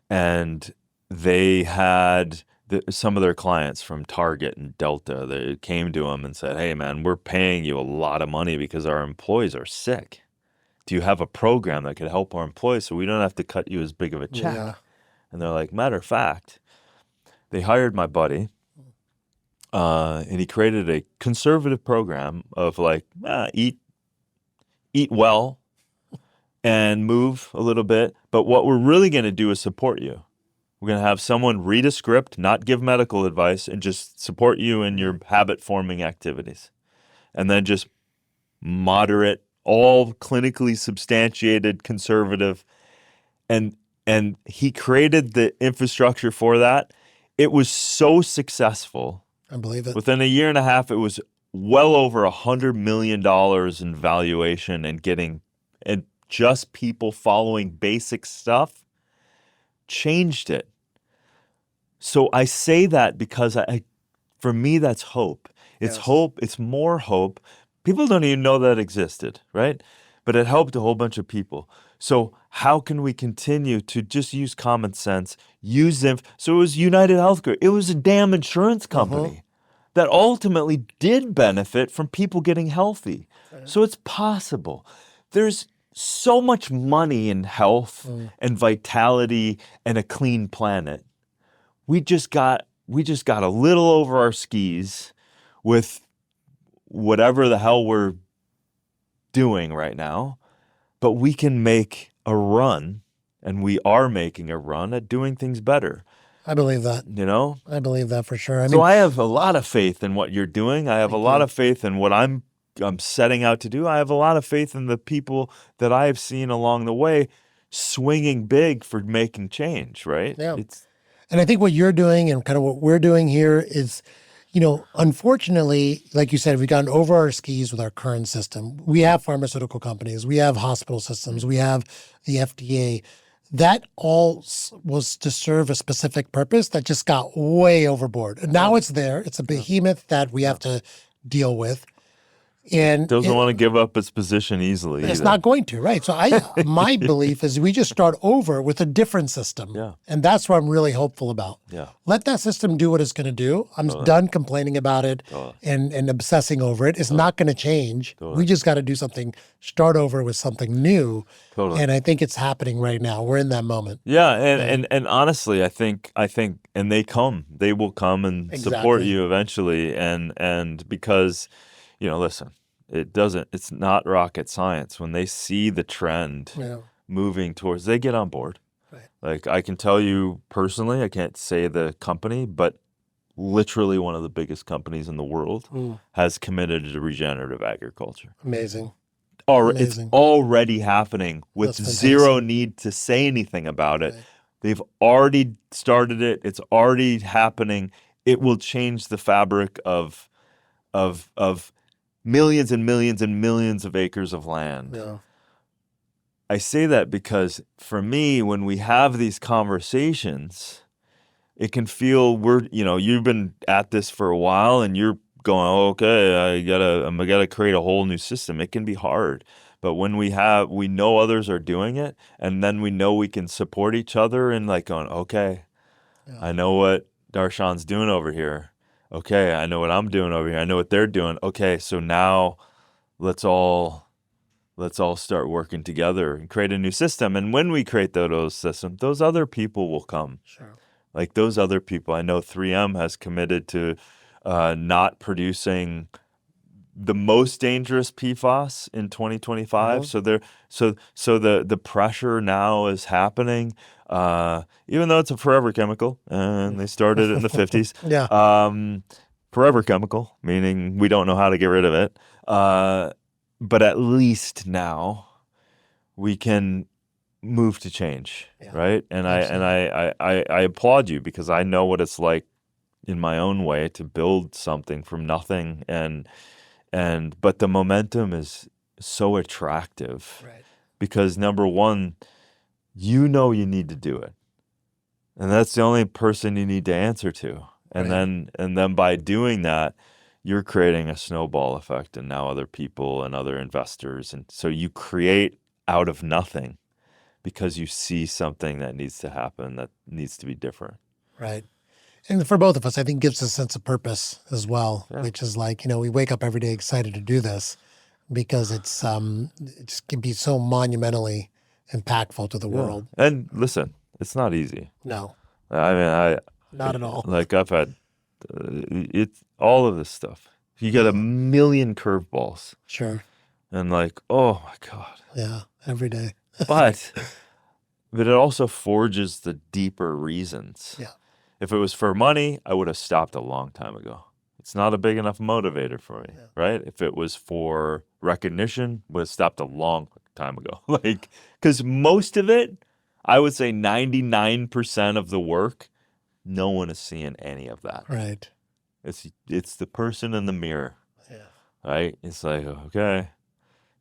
And they had some of their clients from Target and Delta. They came to him and said, "Hey, man, we're paying you a lot of money because our employees are sick. Do you have a program that could help our employees so we don't have to cut you as big of a check?" Yeah. And they're like, matter of fact, they hired my buddy, and he created a conservative program of like, eat well and move a little bit. But what we're really going to do is support you. We're going to have someone read a script, not give medical advice, and just support you in your habit-forming activities. And then just moderate, all clinically substantiated, conservative. And he created the infrastructure for that. It was so successful. I believe it. Within a year and a half, it was well over $100 million in valuation, and just people following basic stuff changed it. So I say that because for me, that's hope. It's hope. It's more hope. People don't even know that existed, right? But it helped a whole bunch of people. So how can we continue to just use common sense, use them? So it was United Health Group. It was a damn insurance company that ultimately did benefit from people getting healthy. So it's possible. There's so much money in health and vitality and a clean planet. We just got a little over our skis with whatever the hell we're doing right now. But we can make a run, and we are making a run at doing things better. I believe that. I believe that for sure. So I have a lot of faith in what you're doing. I have a lot of faith in what I'm setting out to do. I have a lot of faith in the people that I have seen along the way swinging big for making change, right? Yeah. And I think what you're doing and kind of what we're doing here is, unfortunately, like you said, we've gotten over our skis with our current system. We have pharmaceutical companies. We have hospital systems. We have the FDA. That all was to serve a specific purpose that just got way overboard. And now it's there. It's a behemoth that we have to deal with. And Doesn't want to give up its position easily. it's either. not going to, right? So my belief is we just start over with a different system. Yeah. And that's what I'm really hopeful about. Yeah. Let that system do what it's going to do. I'm done complaining about it and obsessing over it. It's not going to change. We just got to do something, start over with something new. And I think it's happening right now. We're in that moment. Yeah, and honestly, I think, and they will come and support you eventually, and because, listen, it's not rocket science. When they see the trend moving towards, they get on board. Right. Like, I can tell you personally, I can't say the company, but literally one of the biggest companies in the world has committed to regenerative agriculture. Amazing. It's already happening with zero need to say anything about it. Right. They've already started it. It's already happening. It will change the fabric of millions and millions and millions of acres of land. Yeah. I say that because for me, when we have these conversations, it can feel you've been at this for a while and you're going, okay, I'm gotta create a whole new system. It can be hard. But when we know others are doing it, and then we know we can support each other and like going, okay, I know what Darshan's doing over here. Okay, I know what I'm doing over here. I know what they're doing. Okay, so now let's all start working together and create a new system. And when we create those systems, those other people will come. Sure. Like those other people. I know 3M has committed to not producing the most dangerous PFAS in 2025. So the pressure now is happening, even though it's a forever chemical, and they started it in the 50s. Yeah. Forever chemical, meaning we don't know how to get rid of it. But at least now we can move to change, right? And I applaud you because I know what it's like in my own way to build something from nothing, but the momentum is so attractive, right? Because number one, you need to do it, and that's the only person you need to answer to, and then by doing that, you're creating a snowball effect, and now other people and other investors, and so you create out of nothing because you see something that needs to happen, that needs to be different, right? And for both of us, I think gives a sense of purpose as well, which is like, we wake up every day excited to do this because it just can be so monumentally impactful to the world. And listen, it's not easy. No. I mean, not at all. Like I've had it's all of this stuff. You get a million curveballs. Sure. And like, oh my God. Yeah, every day. but it also forges the deeper reasons. Yeah. If it was for money, I would have stopped a long time ago. It's not a big enough motivator for me, right? If it was for recognition, would have stopped a long time ago. Because most of it, I would say 99% of the work, no one is seeing any of that. Right. It's the person in the mirror. Yeah. Right? It's like, okay,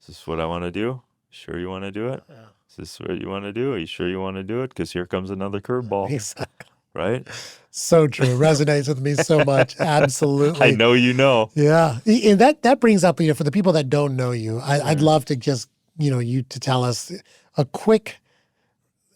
is this what I want to do? Sure you want to do it? Yeah. Is this what you want to do? Are you sure you want to do it? Because here comes another curveball. Exactly. Right? So true. Resonates with me so much. Absolutely. I know you know. Yeah. And that brings up, for the people that don't know you, I'd love to just, you to tell us a quick,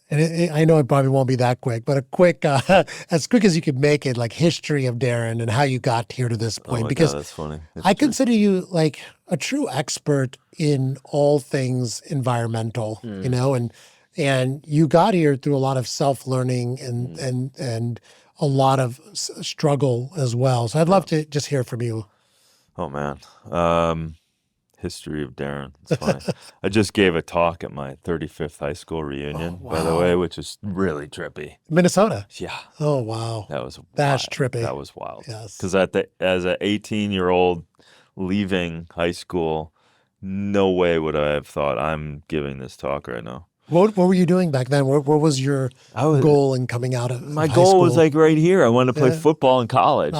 and I know it probably won't be that quick, but a quick, as quick as you could make it, like history of Darin and how you got here to this point. Oh my because God, that's funny. I consider you like a true expert in all things environmental, and you got here through a lot of self-learning and a lot of struggle as well. So I'd love to just hear from you. Oh man. History of Darin. It's funny. I just gave a talk at my 35th high school reunion, by the way, which is really trippy. Minnesota. Yeah. Oh, wow. That's wild. Trippy. That was wild. Yes. Because as an 18-year-old leaving high school, no way would I have thought I'm giving this talk right now. What were you doing back then? What was your goal in coming out of my high goal school? was like right here. I wanted to play football in college.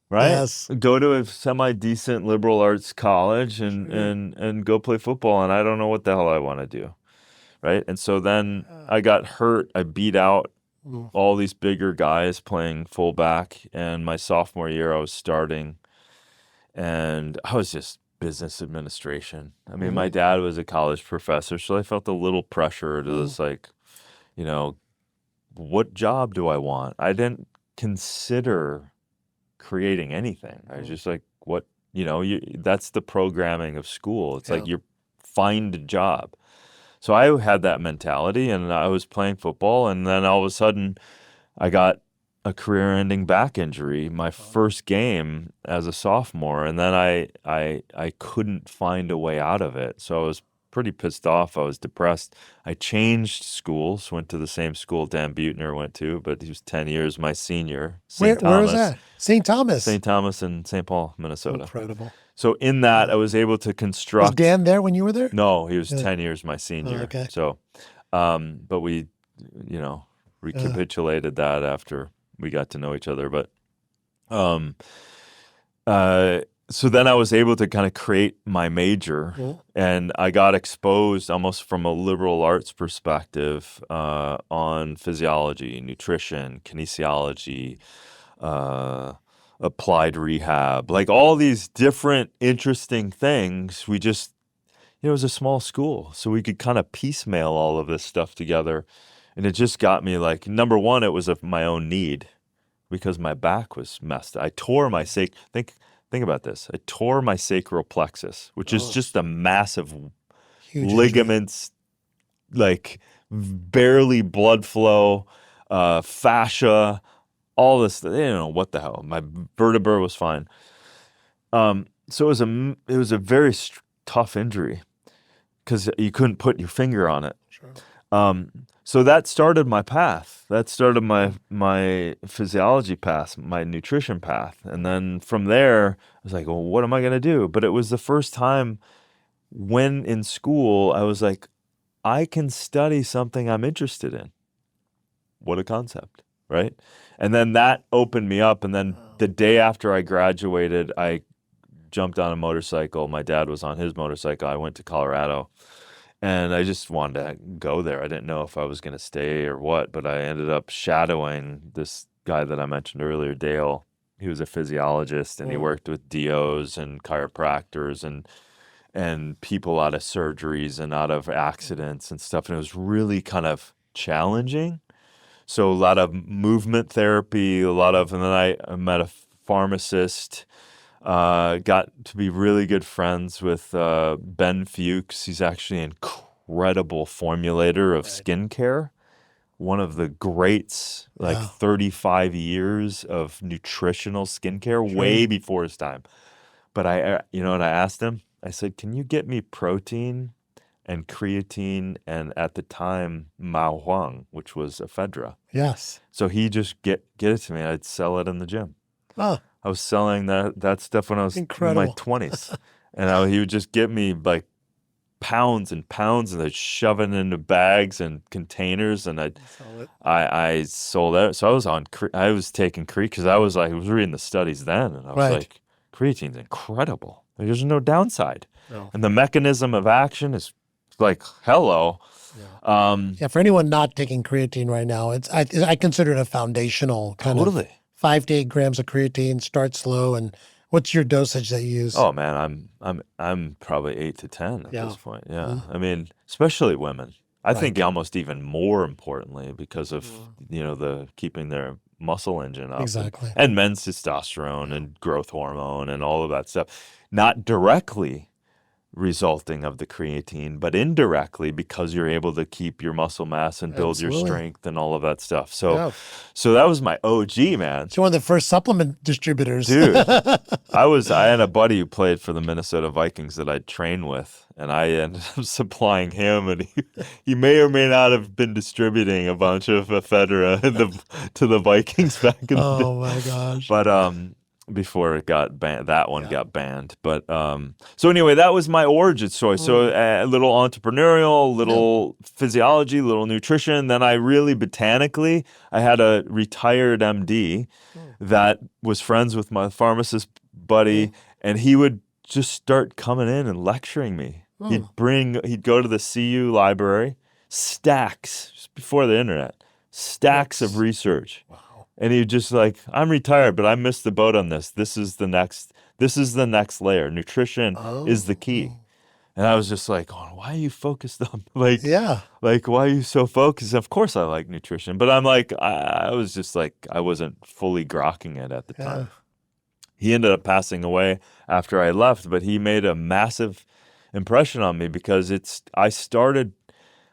Right? Yes. Go to a semi-decent liberal arts college and go play football, and I don't know what the hell I want to do. Right? And so then I got hurt. I beat out all these bigger guys playing fullback, and my sophomore year I was starting, and I was just business administration. I mean, my dad was a college professor, so I felt a little pressure to this, like, you know, what job do I want? I didn't consider creating anything. I was just like, what, that's the programming of school. It's like you find a job. So I had that mentality, and I was playing football, and then all of a sudden I got a career-ending back injury my first game as a sophomore, and then I couldn't find a way out of it. So I was pretty pissed off. I was depressed. I changed schools, went to the same school Dan Buettner went to, but he was 10 years my senior. Where was that? St. Thomas. St. Thomas in St. Paul, Minnesota. Incredible. So in that, I was able to construct. Was Dan there when you were there? No, he was 10 years my senior. Okay. So, but we, recapitulated that after we got to know each other. But, so then I was able to kind of create my major, and I got exposed almost from a liberal arts perspective on physiology, nutrition, kinesiology, applied rehab, like all these different interesting things. We just, it was a small school, so we could kind of piecemeal all of this stuff together. And it just got me, like, number one, it was of my own need because my back was messed. I tore my think about this. I tore my sacral plexus, which is just a massive Huge ligaments, like barely blood flow, fascia, all this. They didn't know what the hell. My vertebra was fine. So it was a very tough injury because you couldn't put your finger on it. Sure. So that started my path. That started my physiology path, my nutrition path. And then from there, I was like, well, what am I going to do? But it was the first time when in school, I was like, I can study something I'm interested in. What a concept, right? And then that opened me up. And then the day after I graduated, I jumped on a motorcycle. My dad was on his motorcycle. I went to Colorado. And I just wanted to go there. I didn't know if I was going to stay or what, but I ended up shadowing this guy that I mentioned earlier, Dale. He was a physiologist, and he worked with DOs and chiropractors and people out of surgeries and out of accidents and stuff. And it was really kind of challenging. So a lot of movement therapy, and then I met a pharmacist. Got to be really good friends with Ben Fuchs. He's actually an incredible formulator of skincare. One of the greats, 35 years of nutritional skincare, way before his time. But I asked him, I said, can you get me protein and creatine and at the time Mao Huang, which was ephedra? Yes. So he just get it to me. I'd sell it in the gym. Oh. I was selling that stuff when I was in my 20s. And he would just give me like pounds and pounds, and I'd shove it into bags and containers, and I sold it. So I was taking creatine because I was reading the studies then, and I was like, creatine's incredible. There's no downside. No. And the mechanism of action is like, hello. Yeah. For anyone not taking creatine right now, I consider it a foundational kind of 5 to 8 grams of creatine. Start slow. And what's your dosage that you use? Oh man, I'm probably 8 to 10 at this point. Yeah. I mean, especially women. I think almost even more importantly because of the keeping their muscle engine up. Exactly. And men's testosterone and growth hormone and all of that stuff. Not directly resulting of the creatine, but indirectly because you're able to keep your muscle mass and build your strength and all of that stuff. So that was my OG, man. It's one of the first supplement distributors. Dude, I had a buddy who played for the Minnesota Vikings that I'd train with, and I ended up supplying him, and he may or may not have been distributing a bunch of ephedra to the Vikings back in the day. Oh my gosh. But before it got banned, that one got banned. But so anyway, that was my origin story. So a little entrepreneurial, little physiology, little nutrition. Then I really botanically, I had a retired MD that was friends with my pharmacist buddy, and he would just start coming in and lecturing me. He'd go to the CU library, stacks, just before the internet, stacks of research. Wow. And he just like, I'm retired, but I missed the boat on this. This is the next This is the next layer. Nutrition is the Oh, key. And I was just like, oh, why are you focused on yeah. like why are you so focused? Of course I like nutrition, but I'm like I was just like I wasn't fully grokking it at the Yeah. time. He ended up passing away after I left, but he made a massive impression on me because I started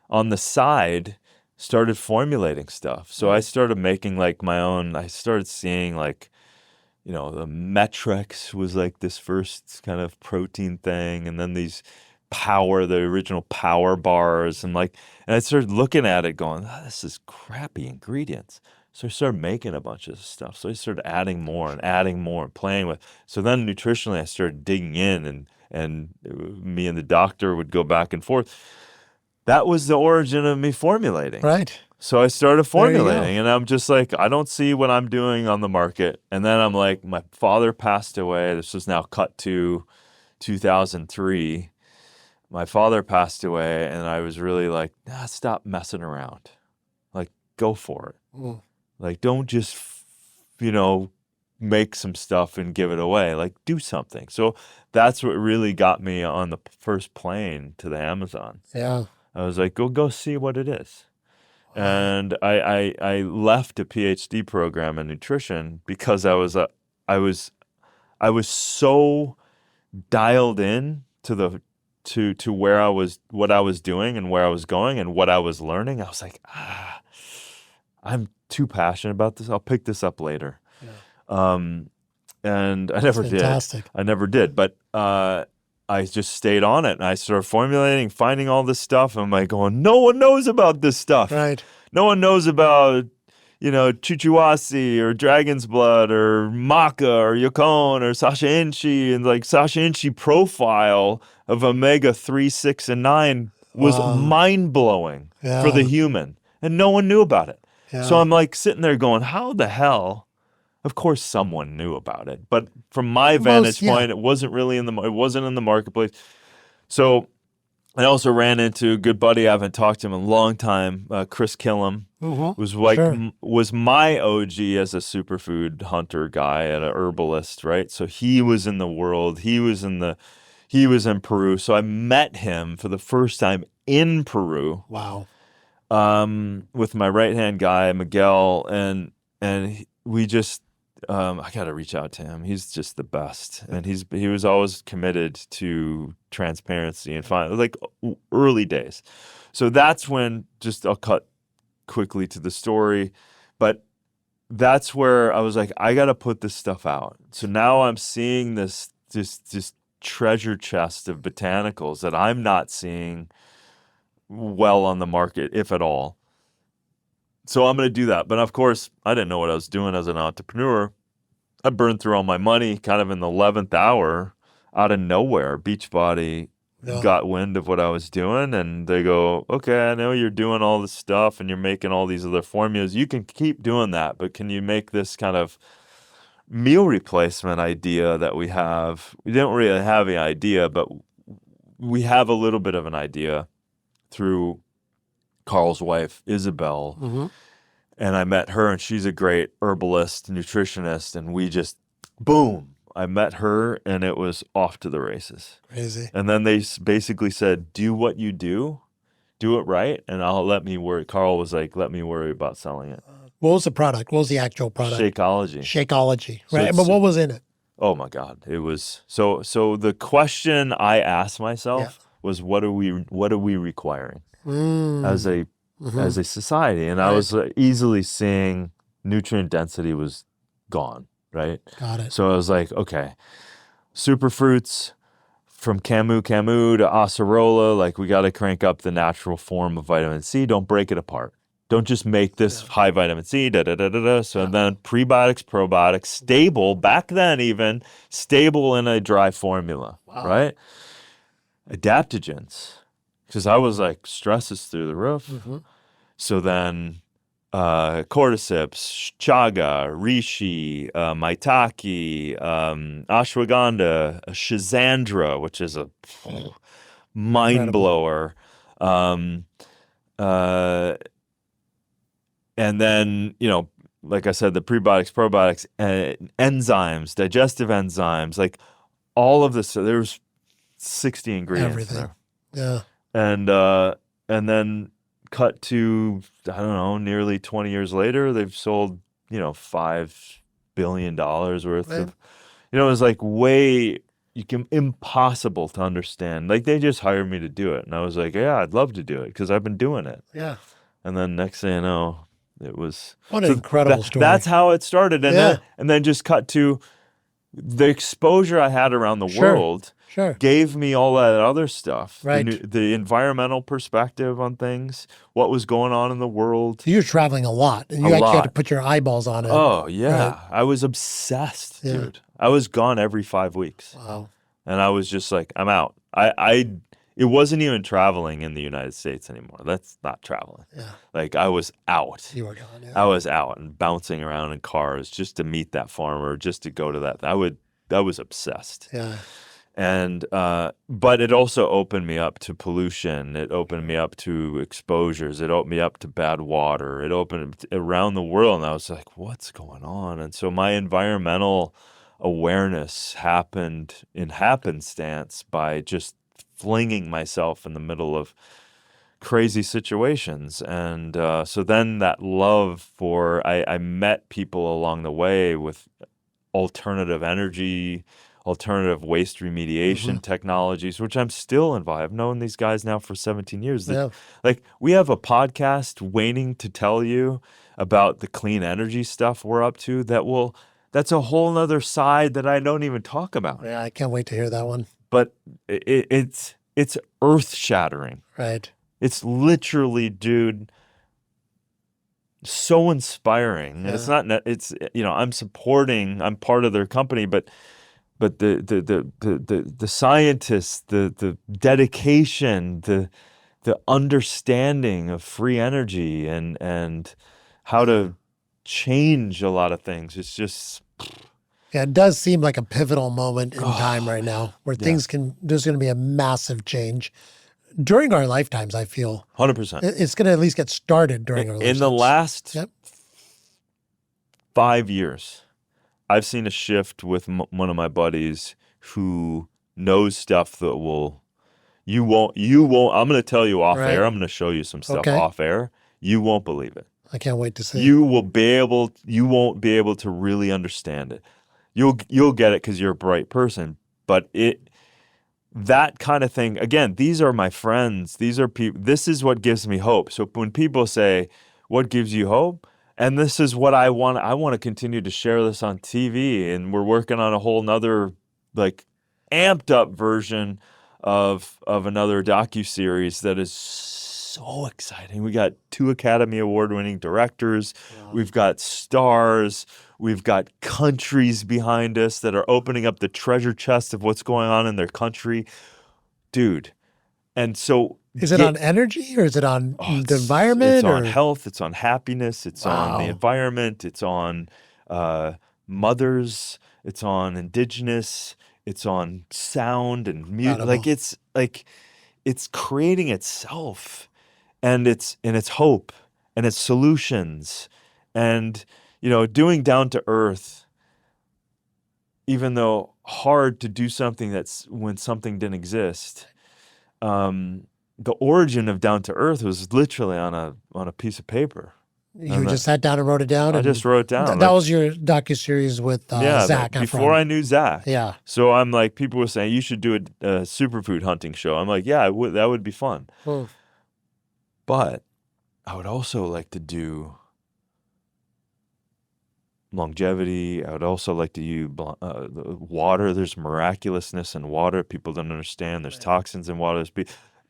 on the side, started formulating stuff. So I started making like my own, I started seeing like, the metrics was like this first kind of protein thing, and then these the original power bars, and I started looking at it going, this is crappy ingredients. So I started making a bunch of stuff. So I started adding more and playing with. So then nutritionally, I started digging in, and me and the doctor would go back and forth. That was the origin of me formulating. Right. So I started There you go. formulating, and I'm just like, I don't see what I'm doing on the market. And then I'm like, my father passed away. This is now cut to 2003. My father passed away, and I was really like, stop messing around. Like, go for it. Mm. Like, don't just, make some stuff and give it away. Like, do something. So that's what really got me on the first plane to the Amazon. Yeah. I was like, go see what it is. And I left a PhD program in nutrition because I was so dialed in to where I was, what I was doing and where I was going and what I was learning. I was like, I'm too passionate about this. I'll pick this up later. Yeah. And I never did. Fantastic. I never did. But I just stayed on it, and I started formulating, finding all this stuff. And I'm like going, no one knows about this stuff. Right. No one knows about, chuchuasi or dragon's blood or maca or yacon or sasha inchi. And like sasha inchi profile of omega-3, 6, and 9 was mind-blowing for the human. And no one knew about it. Yeah. So I'm like sitting there going, how the hell? Of course, someone knew about it, but from my vantage point, it wasn't really in the marketplace. So I also ran into a good buddy. I haven't talked to him in a long time. Chris Killam was my OG as a superfood hunter guy and a herbalist, right? So he was in the world. He was in Peru. So I met him for the first time in Peru. Wow. With my right hand guy Miguel, and we just. I got to reach out to him. He's just the best, and he was always committed to transparency and find like early days. So that's when I'll cut quickly to the story, but that's where I was like, I got to put this stuff out. So now I'm seeing this treasure chest of botanicals that I'm not seeing well on the market, if at all. So I'm going to do that. But of course, I didn't know what I was doing as an entrepreneur. I burned through all my money kind of in the 11th hour out of nowhere. Beachbody got wind of what I was doing, and they go, okay, I know you're doing all this stuff and you're making all these other formulas. You can keep doing that, but can you make this kind of meal replacement idea that we have? We didn't really have an idea, but we have a little bit of an idea through Carl's wife, Isabel. Mm-hmm. And I met her, and she's a great herbalist, nutritionist, and we just, boom, I met her, and it was off to the races. Crazy. And then they basically said, do what you do it right, and let me worry. Carl was like, let me worry about selling it. What was the product? What was the actual product? Shakeology, right? But what was in it? Oh my God. It was, so the question I asked myself was, what are we requiring as a society? And I was easily seeing nutrient density was gone, right? Got it. So I was like, okay, superfruits from camu to acerola, like we got to crank up the natural form of vitamin C. Don't break it apart. Don't just make this high vitamin C, So then prebiotics, probiotics, stable, back then even, stable in a dry formula, right? Adaptogens, because I was like, stress is through the roof. Mm-hmm. So then cordyceps, chaga, reishi, maitake, ashwagandha, schizandra, which is a mind blower. And then, like I said, the prebiotics, probiotics, enzymes, digestive enzymes, like all of this. There's 60 ingredients in Everything. there. Yeah. And then cut to, I don't know, nearly 20 years later, they've sold, $5 billion worth Right. of, it was like impossible to understand. Like they just hired me to do it. And I was like, yeah, I'd love to do it because I've been doing it. Yeah. And then next thing you know, it was. What an incredible story. That's how it started. And then just cut to the exposure I had around the world. Sure. Gave me all that other stuff, Right. the environmental perspective on things, what was going on in the world. So you're traveling a lot, and you actually had to put your eyeballs on it. Oh, yeah. Right. I was obsessed, dude. I was gone every 5 weeks. Wow. And I was just like, I'm out. It wasn't even traveling in the United States anymore. That's not traveling. Yeah. Like I was out. You were gone, yeah. I was out and bouncing around in cars just to meet that farmer, just to go to that. I was obsessed. Yeah. And but it also opened me up to pollution. It opened me up to exposures. It opened me up to bad water. It opened around the world, and I was like, "What's going on?" And so my environmental awareness happened in happenstance by just flinging myself in the middle of crazy situations. And so then that love for I met people along the way with alternative energy, alternative waste remediation technologies, which I'm still involved. I've known these guys now for 17 years. Yeah. Like we have a podcast waiting to tell you about the clean energy stuff we're up to that's a whole nother side that I don't even talk about. Yeah, I can't wait to hear that one. But it's earth shattering. Right. It's literally, dude, so inspiring. Yeah. It's not. It's I'm part of their company, but the scientists, the dedication, the understanding of free energy and how to change a lot of things. It's just. Yeah, it does seem like a pivotal moment in time right now where there's going to be a massive change during our lifetimes, I feel. 100%. It's going to at least get started during our lifetimes. In the last 5 years, I've seen a shift with one of my buddies who knows stuff that you won't, I'm going to tell you off air. I'm going to show you some stuff off air. You won't believe it. I can't wait to see. You won't be able to really understand it. You'll get it because you're a bright person, but that kind of thing, again, these are my friends. These are people. This is what gives me hope. So when people say, what gives you hope? And this is what I want to continue to share this on TV. And we're working on a whole nother like amped up version of another docuseries that is so exciting. We got 2 Academy Award winning directors. Wow. We've got stars. We've got countries behind us that are opening up the treasure chest of what's going on in their country. Dude. And so is it on energy or is it on the environment? It's on health. It's on happiness. It's on the environment. It's on mothers. It's on indigenous. It's on sound and music. It's creating itself, and it's hope, and it's solutions, and doing down to earth. Even though hard to do something that's when something didn't exist. The origin of Down to Earth was literally on a piece of paper. You just sat down and wrote it down? I just wrote it down. That was your docuseries with Zach. Before I knew Zach. Yeah. So I'm like, people were saying, you should do a superfood hunting show. I'm like, yeah, that would be fun. But I would also like to do longevity. I would also like to use water. There's miraculousness in water. People don't understand. There's toxins in water.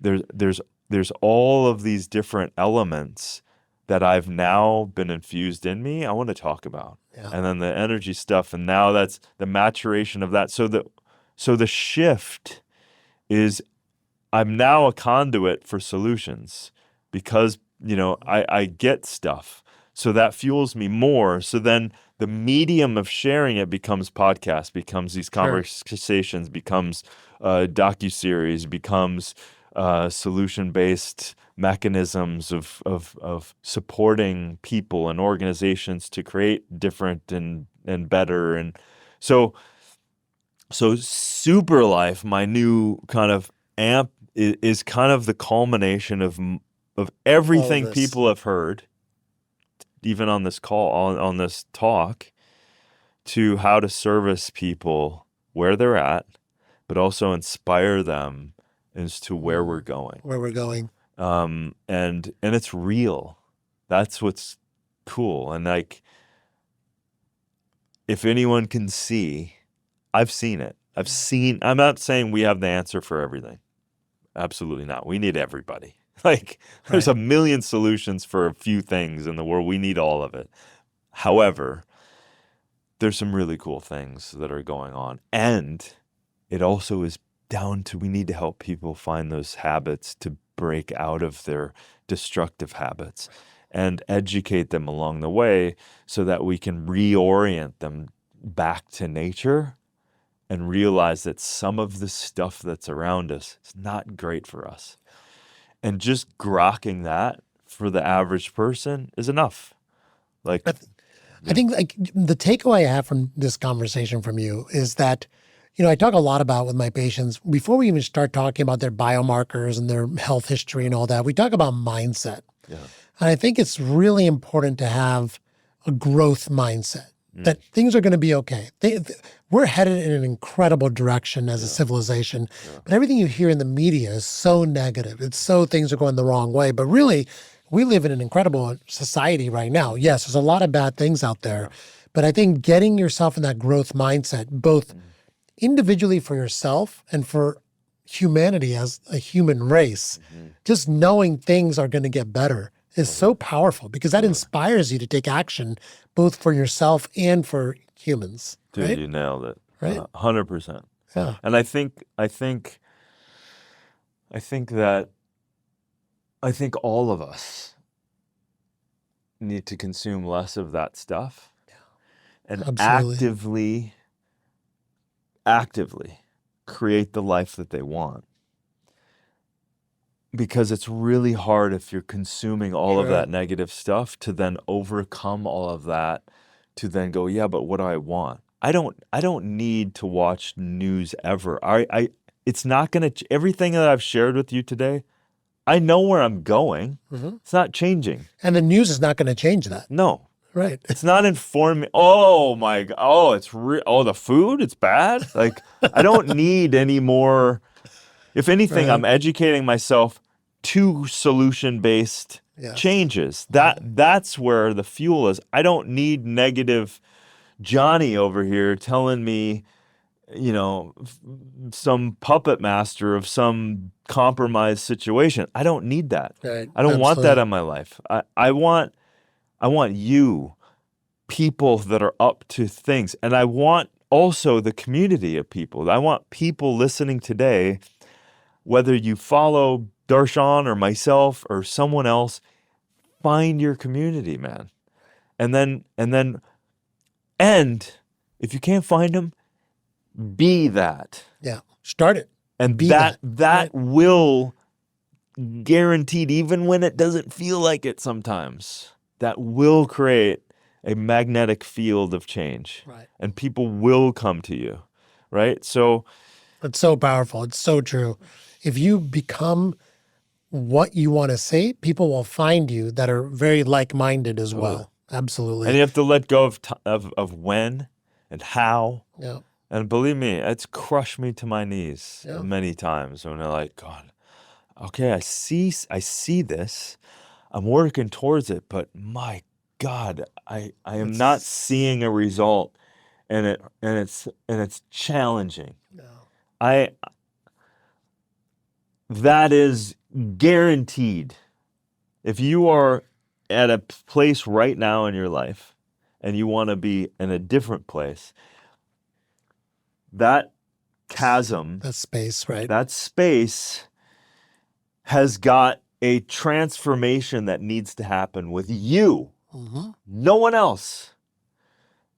There's all of these different elements that I've now been infused in me. I want to talk about, and then the energy stuff, and now that's the maturation of that. So the shift is, I'm now a conduit for solutions because I get stuff, so that fuels me more. So then the medium of sharing it becomes podcast, becomes these conversations, becomes docuseries, becomes solution-based mechanisms of supporting people and organizations to create different and better. And so So super life, my new kind of amp, is kind of the culmination of All of everything this. people have heard, even on this call, on this talk, to how to service people where they're at, but also inspire them as to where we're going. Where we're going. And it's real. That's what's cool. And like, if anyone can see, I've seen it. I'm not saying we have the answer for everything. Absolutely not. We need everybody. Like, there's a million solutions for a few things in the world. We need all of it. However, there's some really cool things that are going on. And it also is down to, we need to help people find those habits to break out of their destructive habits and educate them along the way so that we can reorient them back to nature and realize that some of the stuff that's around us is not great for us. And just grokking that for the average person is enough. Like, I think like the takeaway I have from this conversation from you is that, I talk a lot about with my patients, before we even start talking about their biomarkers and their health history and all that, we talk about mindset. yeah. And I think it's really important to have a growth mindset, that things are going to be okay. We're headed in an incredible direction as a civilization, but everything you hear in the media is so negative. It's so things are going the wrong way. But really, we live in an incredible society right now. Yes, there's a lot of bad things out there, but I think getting yourself in that growth mindset, both individually for yourself and for humanity as a human race, just knowing things are going to get better is so powerful, because that inspires you to take action both for yourself and for humans. Dude, right? you nailed it. Right? 100%. Yeah. And I think all of us need to consume less of that stuff and Absolutely. actively create the life that they want. Because it's really hard if you're consuming all of that negative stuff to then overcome all of that, to then go, yeah, but what do I want? I don't need to watch news ever. It's not going to, everything that I've shared with you today, I know where I'm going. It's not changing. And the news is not going to change that. No. Right. It's not informing. Oh my God. Oh, the food, it's bad. Like, I don't need any more. If anything, I'm educating myself to solution-based changes. That's where the fuel is. I don't need negative Johnny over here telling me, some puppet master of some compromised situation. I don't need that. Right. I don't want that in my life. I want you, people that are up to things. And I want also the community of people. I want people listening today, whether you follow Darshan or myself or someone else, find your community, man. And if you can't find them, be that. Yeah. Start it. And be that will, guaranteed, even when it doesn't feel like it sometimes, that will create a magnetic field of change. Right. And people will come to you. Right? So it's so powerful. It's so true. If you become what you want to say, people will find you that are very like-minded as well. Absolutely. And you have to let go of when and how. Yeah. And believe me, it's crushed me to my knees many times when I'm like, God, okay, I see this. I'm working towards it, but my God, I am not seeing a result, and it's challenging. No. That is guaranteed. If you are at a place right now in your life and you want to be in a different place, that chasm, that space, right? That space has got a transformation that needs to happen with you. No one else.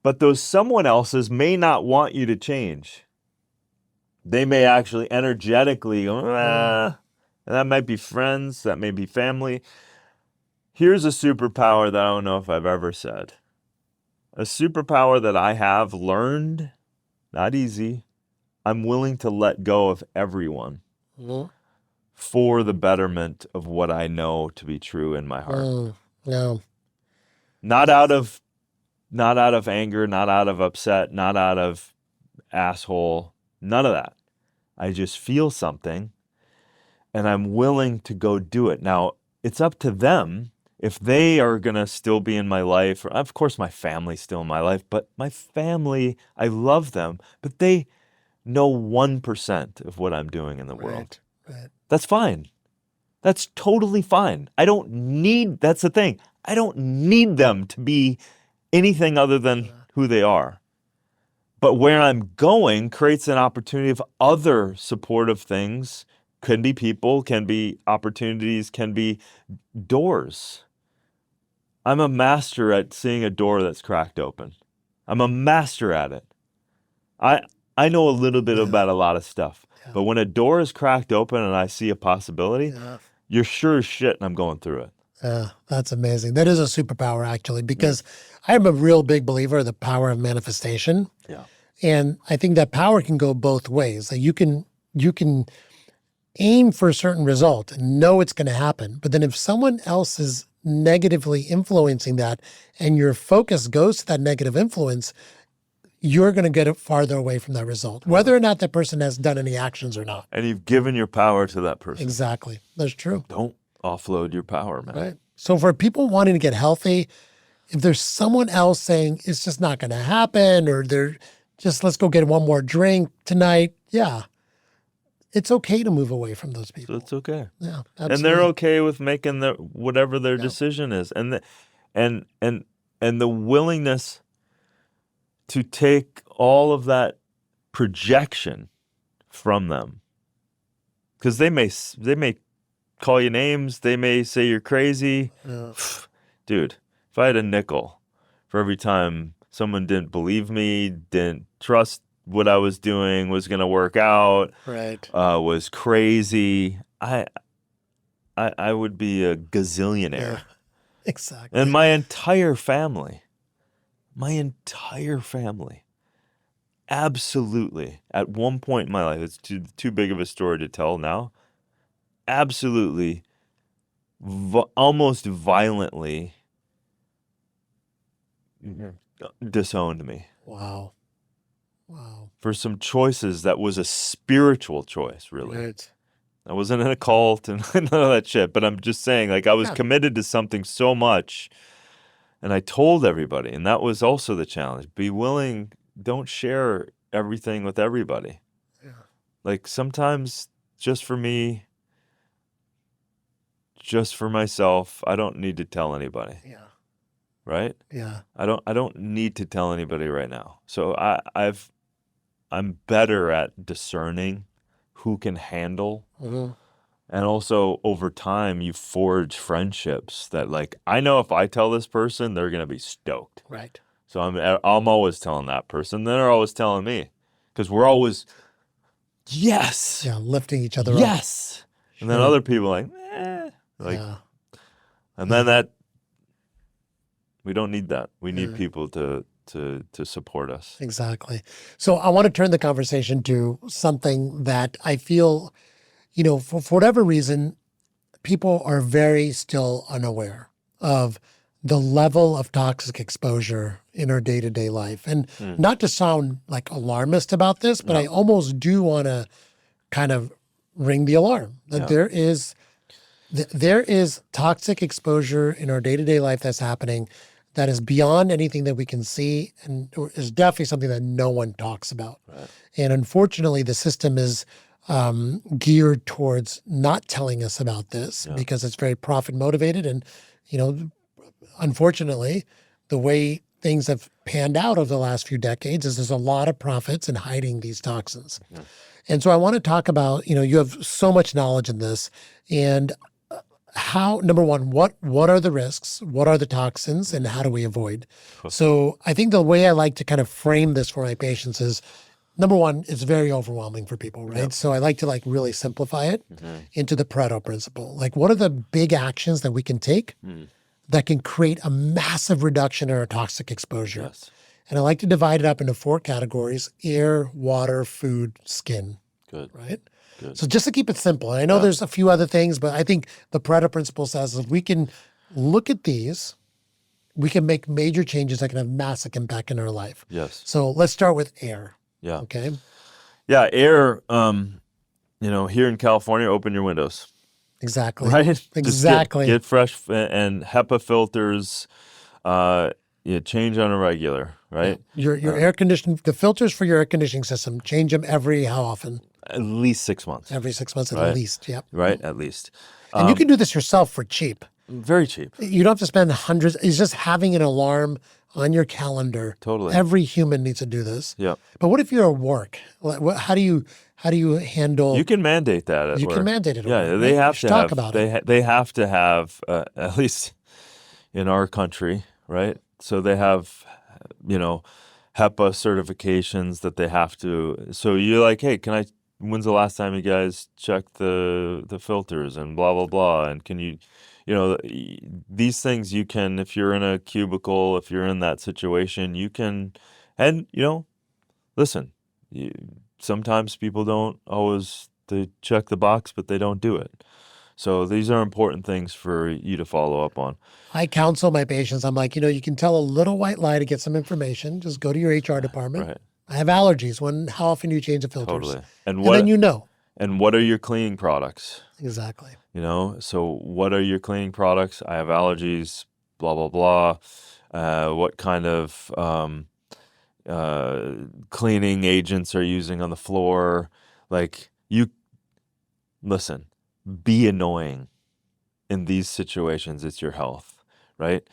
But those someone else's may not want you to change. They may actually energetically go, and that might be friends, that may be family. Here's a superpower that I don't know if I've ever said. A superpower that I have learned, not easy, I'm willing to let go of everyone for the betterment of what I know to be true in my heart. No. Not out of anger, not out of upset, not out of asshole, none of that. I just feel something and I'm willing to go do it. Now, it's up to them if they are going to still be in my life. Or, of course, my family's still in my life, but my family, I love them, but they know 1% of what I'm doing in the world. Right. That's fine. That's totally fine. That's the thing. I don't need them to be anything other than who they are. But where I'm going creates an opportunity of other supportive things. Can be people, can be opportunities, can be doors. I'm a master at seeing a door that's cracked open. I'm a master at it. I know a little bit about a lot of stuff, but when a door is cracked open and I see a possibility, you're sure as shit I'm going through it. That's amazing. That is a superpower, actually, because I'm a real big believer of the power of manifestation. Yeah. And I think that power can go both ways. Like you can aim for a certain result and know it's going to happen. But then if someone else is negatively influencing that and your focus goes to that negative influence, you're going to get it farther away from that result, whether or not that person has done any actions or not. And you've given your power to that person. Exactly. That's true. Don't offload your power, man. Right. So for people wanting to get healthy, if there's someone else saying it's just not going to happen, or they're just, let's go get one more drink tonight. Yeah. It's okay to move away from those people. So it's okay. Yeah. Absolutely. And they're okay with making whatever their decision is. And the willingness to take all of that projection from them. Because they may call you names, they may say you're crazy. Yeah. Dude, if I had a nickel for every time someone didn't believe me, didn't trust what I was doing was going to work out, right, was crazy, I would be a gazillionaire. Yeah. Exactly. And my entire family, absolutely, at one point in my life, it's too big of a story to tell now, absolutely, almost violently disowned me. Wow. For some choices that was a spiritual choice, really. Right. I wasn't in a cult and none of that shit, but I'm just saying, like, I was committed to something so much, and I told everybody, and that was also the challenge. Be willing, don't share everything with everybody. Yeah. Like, sometimes just for me, just for myself, I don't need to tell anybody. Yeah. Right? Yeah. I don't need to tell anybody right now. So I'm better at discerning who can handle. Mm-hmm. And also over time you forge friendships that, like, I know if I tell this person, they're going to be stoked. Right. So I'm always telling that person. Then they're always telling me, because we're always, yes. Yeah. Lifting each other up. Yes. And then other people like, and then that, we don't need that. We need people to support us. Exactly. So I want to turn the conversation to something that I feel, for whatever reason, people are very still unaware of the level of toxic exposure in our day-to-day life. And not to sound like alarmist about this, but I almost do want to kind of ring the alarm that there is toxic exposure in our day-to-day life that's happening that is beyond anything that we can see, and is definitely something that no one talks about. Right. And unfortunately, the system is geared towards not telling us about this because it's very profit motivated. And, unfortunately, the way things have panned out over the last few decades is there's a lot of profits in hiding these toxins. Yeah. And so I want to talk about, you have so much knowledge in this, and how, number one, what are the risks? What are the toxins, and how do we avoid? So I think the way I like to kind of frame this for my patients is, number one, it's very overwhelming for people, right? Yep. So I like to really simplify it into the Pareto principle. Like, what are the big actions that we can take that can create a massive reduction in our toxic exposure? Yes. And I like to divide it up into 4 categories: air, water, food, skin. Good. Right? Good. So just to keep it simple, and I know there's a few other things, but I think the Pareto principle says if we can look at these, we can make major changes that can have massive impact in our life. Yes. So let's start with air. Yeah. Okay. Yeah. Air, here in California, open your windows. Exactly. Right? Exactly. Just get fresh and HEPA filters, change on a regular, right? Yeah. Your air conditioning, the filters for your air conditioning system, change them how often? At least 6 months. Every 6 months at Right. least. Yep. Right? At least. And you can do this yourself for cheap. Very cheap. You don't have to spend hundreds. It's just having an alarm on your calendar. Totally. Every human needs to do this. Yeah. But what if you're at work? How do you handle? You can mandate that at You work. can mandate it. At Yeah, work, they right? have We should to talk have. about it. They have to have at least in our country, right? So they have, HEPA certifications that they have to. So you're like, hey, when's the last time you guys checked the filters and blah blah blah? And can you, these things you can, if you're in a cubicle, if you're in that situation, you can, and listen. Sometimes people don't always, they check the box, but they don't do it. So these are important things for you to follow up on. I counsel my patients. I'm like, you can tell a little white lie to get some information. Just go to your HR department. Right. I have allergies. How often do you change the filters? Totally. And then you know. And what are your cleaning products? Exactly. So what are your cleaning products? I have allergies, blah, blah, blah. What kind of cleaning agents are using on the floor? Listen, be annoying in these situations. It's your health, right?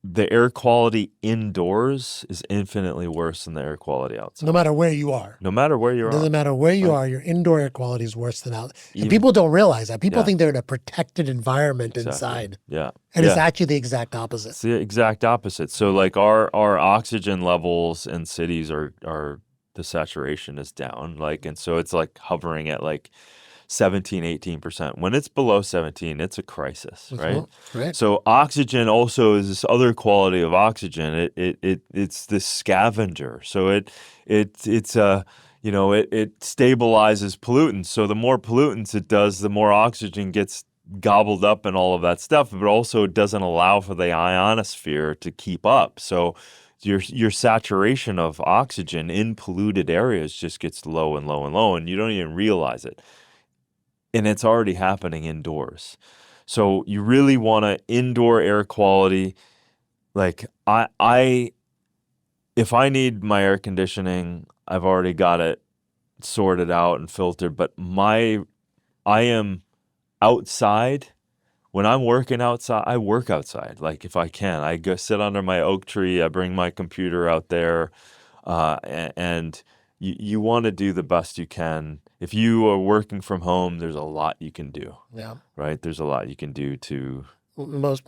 The air quality indoors is infinitely worse than the air quality outside. No matter where you are. No matter where you are. Doesn't matter where you are, your indoor air quality is worse than out. And people don't realize that. People think they're in a protected environment inside. Yeah. And it's actually the exact opposite. It's the exact opposite. So our oxygen levels in cities are the saturation is down. And so it's hovering at 17, 18%. When it's below 17, it's a crisis, right? Right. So oxygen also is this other quality of oxygen. It's this scavenger. So it stabilizes pollutants. So the more pollutants it does, the more oxygen gets gobbled up and all of that stuff, but also it doesn't allow for the ionosphere to keep up. So your saturation of oxygen in polluted areas just gets low and low and low, and you don't even realize it. And it's already happening indoors. So you really want to indoor air quality. If I need my air conditioning, I've already got it sorted out and filtered. But I am outside. When I'm working outside, I work outside. If I can, I go sit under my oak tree. I bring my computer out there, and you want to do the best you can. If you are working from home, there's a lot you can do. Yeah. Right? There's a lot you can do to...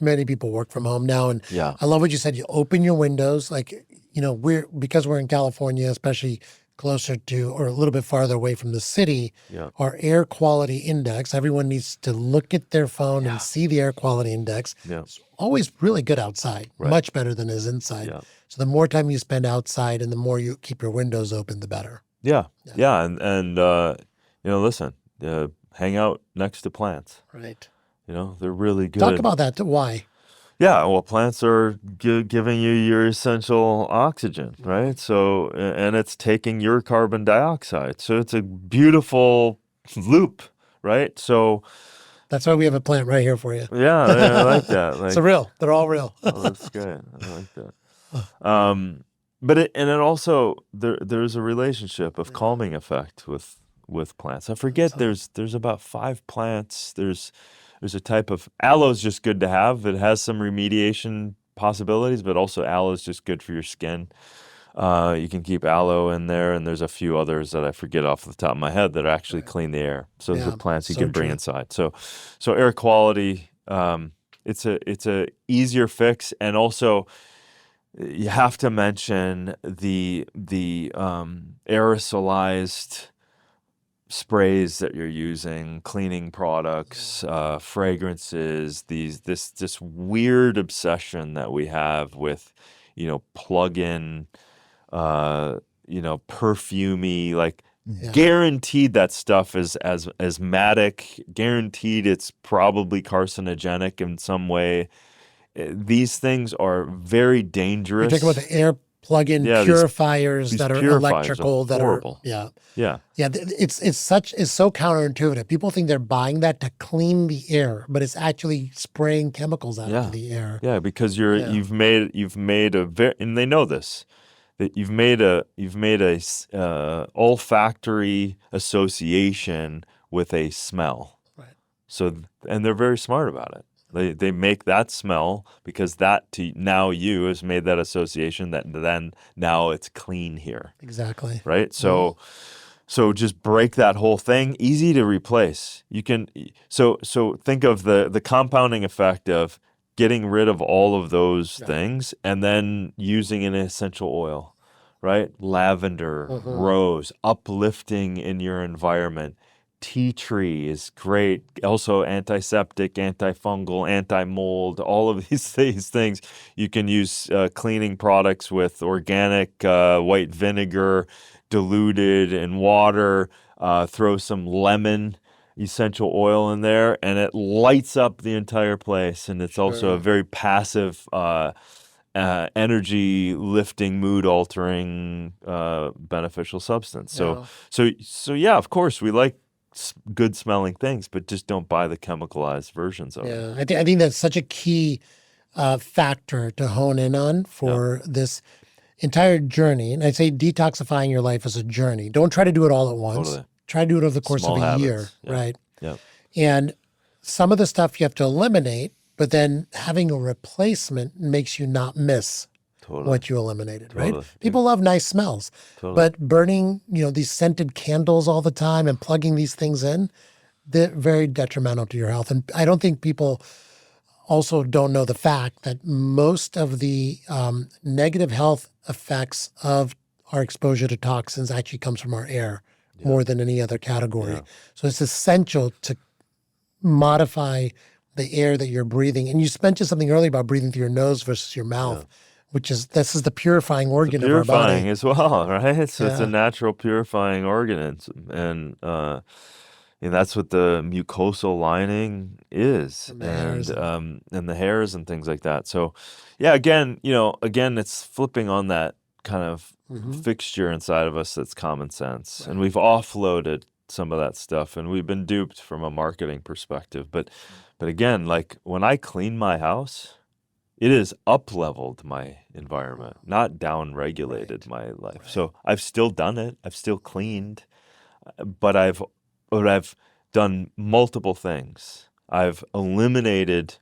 Many people work from home now. And yeah. I love what you said. You open your windows. Because we're in California, especially closer to or a little bit farther away from the city, our air quality index, everyone needs to look at their phone and see the air quality index. Yeah. It's always really good outside, much better than it is inside. Yeah. So the more time you spend outside and the more you keep your windows open, the better. Yeah. And listen, hang out next to plants. Right. They're really good. Talk about that. Why? Yeah, well, plants are giving you your essential oxygen, right? So, and it's taking your carbon dioxide. So it's a beautiful loop, right? So that's why we have a plant right here for you. Yeah, I like that. It's real. They're all real. Oh, that's good. I like that. But it also there's a relationship of calming effect with plants. I forget there's about 5 plants. There's a type of aloe is just good to have. It has some remediation possibilities, but also aloe is just good for your skin. You can keep aloe in there, and there's a few others that I forget off the top of my head that actually clean the air. So those are plants you can bring inside. So air quality, it's a easier fix, and also you have to mention the aerosolized sprays that you're using, cleaning products, fragrances, this weird obsession that we have with plug-in, perfumey, like Yeah. guaranteed that stuff is asthmatic, guaranteed it's probably carcinogenic in some way. These things are very You're dangerous. talking about the air plug-in Yeah, purifiers these that are purifiers are electrical, that are, horrible. yeah. Yeah. Yeah, it's so counterintuitive. People think they're buying that to clean the air, but it's actually spraying chemicals out into the air. Yeah, because Yeah. you've made a very, and they know this, that you've made a olfactory association with a smell. Right. So, and they're very smart about it. They make that smell because that to now you has made that association that then now it's clean here. Exactly. Right? So just break that whole thing. Easy to replace. You can so think of the compounding effect of getting rid of all of those things and then using an essential oil, right? Lavender, rose, uplifting in your environment. Tea tree is great. Also antiseptic, antifungal, anti-mold, all of these things. You can use cleaning products with organic white vinegar diluted in water, throw some lemon essential oil in there, and it lights up the entire place. And it's also a very passive, energy lifting, mood altering, beneficial substance. So yeah, of course, we like good smelling things, but just don't buy the chemicalized versions of it. Yeah, I think that's such a key factor to hone in on for this entire journey. And I'd say detoxifying your life is a journey. Don't try to do it all at once. Totally. Try to do it over the course Small of a habits. year, Yeah. right? Yeah. And some of the stuff you have to eliminate, but then having a replacement makes you not miss what you eliminated, right? Totally. People love nice smells, but burning, these scented candles all the time and plugging these things in, they're very detrimental to your health. And I don't think people also don't know the fact that most of the negative health effects of our exposure to toxins actually comes from our air more than any other category. So it's essential to modify the air that you're breathing. And you mentioned something earlier about breathing through your nose versus your mouth, which is, this is the purifying organ of our body. Purifying as well, right? So it's a natural purifying organ. And that's what the mucosal lining is, and the hairs and things like that. So, yeah, again, it's flipping on that kind of fixture inside of us that's common sense, and we've offloaded some of that stuff, and we've been duped from a marketing perspective. But again, like when I clean my house, it has up-leveled my environment, not down-regulated my life. Right. So I've still done it. I've still cleaned, but I've done multiple things. I've eliminated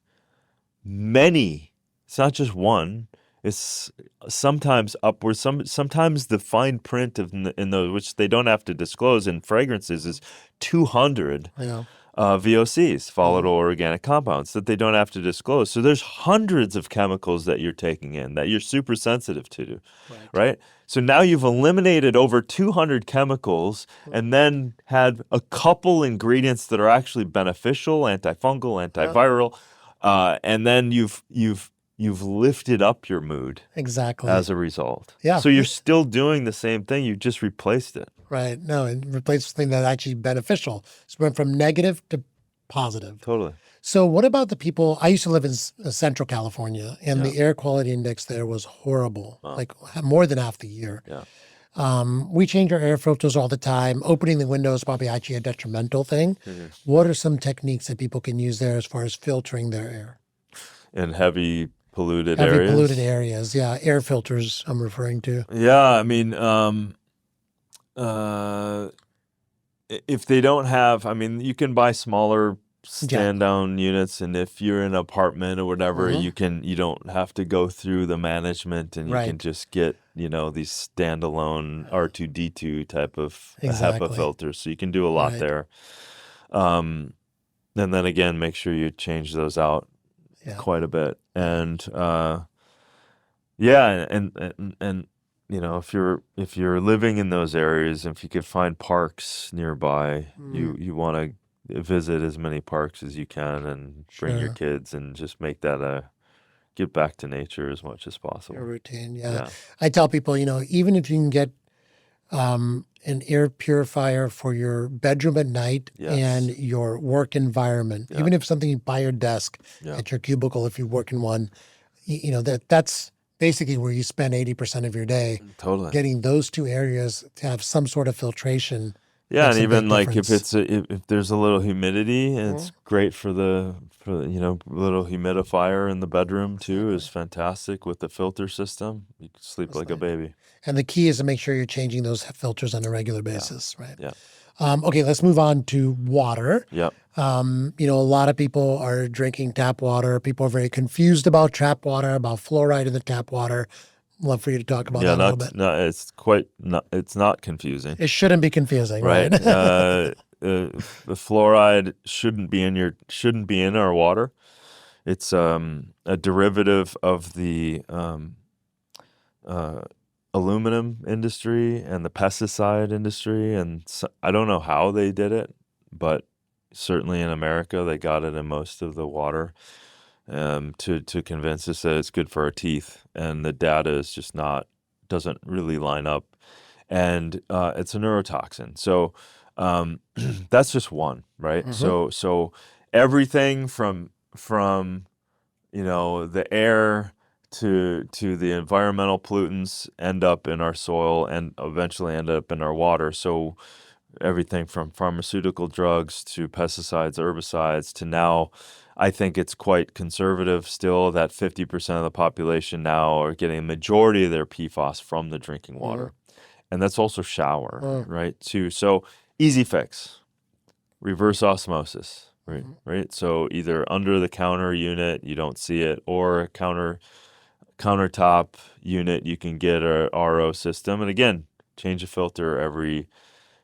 many. It's not just one. It's sometimes upwards. Sometimes the fine print in those, which they don't have to disclose in fragrances, is 200 VOCs, volatile organic compounds, that they don't have to disclose. So there's hundreds of chemicals that you're taking in that you're super sensitive to, right? So now you've eliminated over 200 chemicals and then had a couple ingredients that are actually beneficial, antifungal, antiviral, and then you've lifted up your mood as a result. Yeah. So you're still doing the same thing. You just replaced it. Right. No, and replace something that's actually beneficial. So went from negative to positive. Totally. So what about the people? I used to live in Central California, and the air quality index there was horrible, like more than half the year. Yeah. We change our air filters all the time. Opening the windows is probably actually a detrimental thing. What are some techniques that people can use there as far as filtering their air? In heavy polluted areas? Yeah. Air filters I'm referring to. Yeah, I mean, if they don't have, you can buy smaller stand-down units, and if you're in an apartment or whatever, you don't have to go through the management, and you can just get, these standalone R2D2 type of HEPA filters. So you can do a lot there. And then again, make sure you change those out quite a bit. And and if you're living in those areas, if you could find parks nearby, you want to visit as many parks as you can and bring your kids and just make that get back to nature as much as possible. Your routine, yeah. Yeah. I tell people, even if you can get an air purifier for your bedroom at night and your work environment, even if something by your desk at your cubicle, if you work in one, that's basically where you spend 80% of your day. Totally. Getting those two areas to have some sort of filtration. Yeah, and even like difference. if there's a little humidity, it's great for the little humidifier in the bedroom too is fantastic with the filter system. You can sleep like a baby. And the key is to make sure you're changing those filters on a regular basis, right? Yeah. Okay, let's move on to water. Yep. A lot of people are drinking tap water. People are very confused about tap water, about fluoride in the tap water. Love for you to talk about that a little bit. No, it's not confusing. It shouldn't be confusing, right? The fluoride shouldn't be in our water. It's a derivative of the aluminum industry and the pesticide industry, and I don't know how they did it, but certainly in America they got it in most of the water. To convince us that it's good for our teeth, and the data is just doesn't really line up, and it's a neurotoxin. So that's just one, right? So everything from the air to the environmental pollutants end up in our soil and eventually end up in our water. So everything from pharmaceutical drugs to pesticides, herbicides, to now, I think it's quite conservative still that 50% of the population now are getting a majority of their PFAS from the drinking water. And that's also shower, right, too. So easy fix, reverse osmosis, right? So either under the counter unit, you don't see it, or a countertop unit, you can get a RO system. And again, change a filter every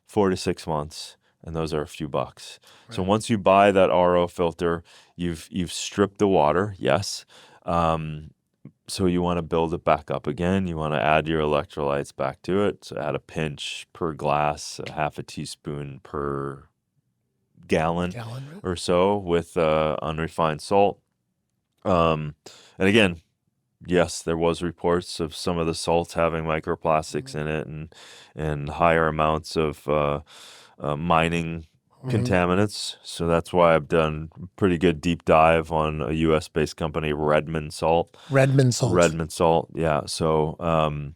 4 to 6 months, and those are a few bucks. Right. So once you buy that RO filter, you've stripped the water, yes. So you want to build it back up again. You want to add your electrolytes back to it. So add a pinch per glass, a half a teaspoon per gallon or so with unrefined salt. And again, yes, there was reports of some of the salts having microplastics in it and higher amounts of mining contaminants. So that's why I've done a pretty good deep dive on a U.S.-based company, Redmond Salt, yeah. So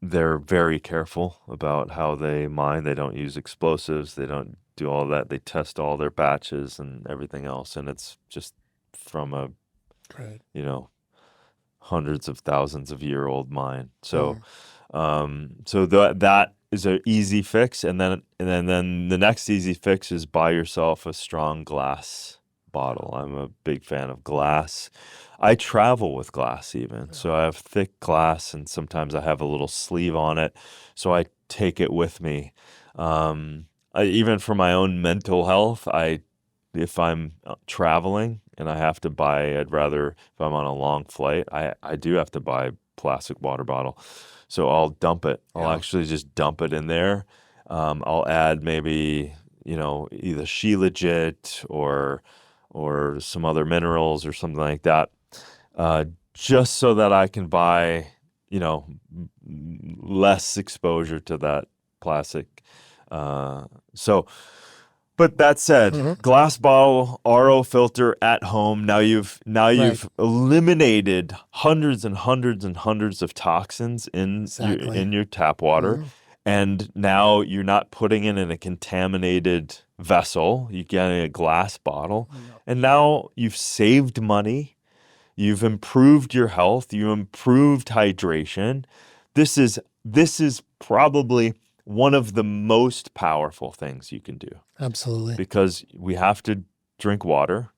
they're very careful about how they mine. They don't use explosives. They don't do all that. They test all their batches and everything else. And it's just from a hundreds of thousands of year old mine. So that is an easy fix, and then the next easy fix is buy yourself a strong glass bottle. I'm a big fan of glass. I travel with glass even, so I have thick glass, and sometimes I have a little sleeve on it, so I take it with me. Even for my own mental health, if I'm traveling and I have to buy, I'd rather, if I'm on a long flight, I do have to buy a plastic water bottle. So I'll dump it. I'll actually just dump it in there. I'll add maybe, either Shilajit or some other minerals or something like that, just so that I can buy, less exposure to that plastic. But that said, glass bottle, RO filter at home. Now you've eliminated hundreds and hundreds and hundreds of toxins in your tap water, and now you're not putting it in a contaminated vessel. You're getting a glass bottle, and now you've saved money. You've improved your health. You improved hydration. This is probably one of the most powerful things you can do. Absolutely. Because we have to drink water.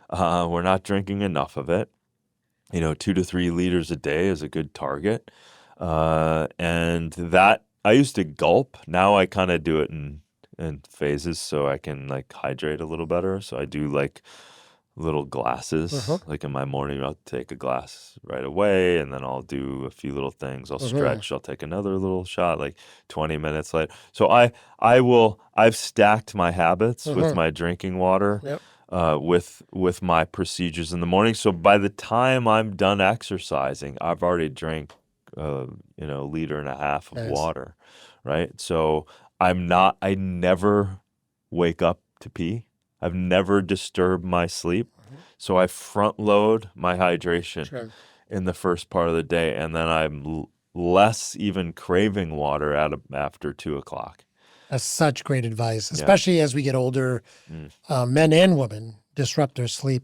We're not drinking enough of it. 2 to 3 liters a day is a good target. And that, I used to gulp. Now I kind of do it in phases so I can hydrate a little better. So I do little glasses. Like in my morning, I'll take a glass right away, and then I'll do a few little things. I'll stretch. I'll take another little shot 20 minutes later. So I've stacked my habits with my drinking water. with my procedures in the morning. So by the time I'm done exercising, I've already drank liter and a half of Nice. water, right? So I never wake up to pee. I've never disturbed my sleep. So I front load my hydration Sure. in the first part of the day, and then I'm less even craving water after 2 o'clock. That's such great advice, especially as we get older. Men and women disrupt their sleep,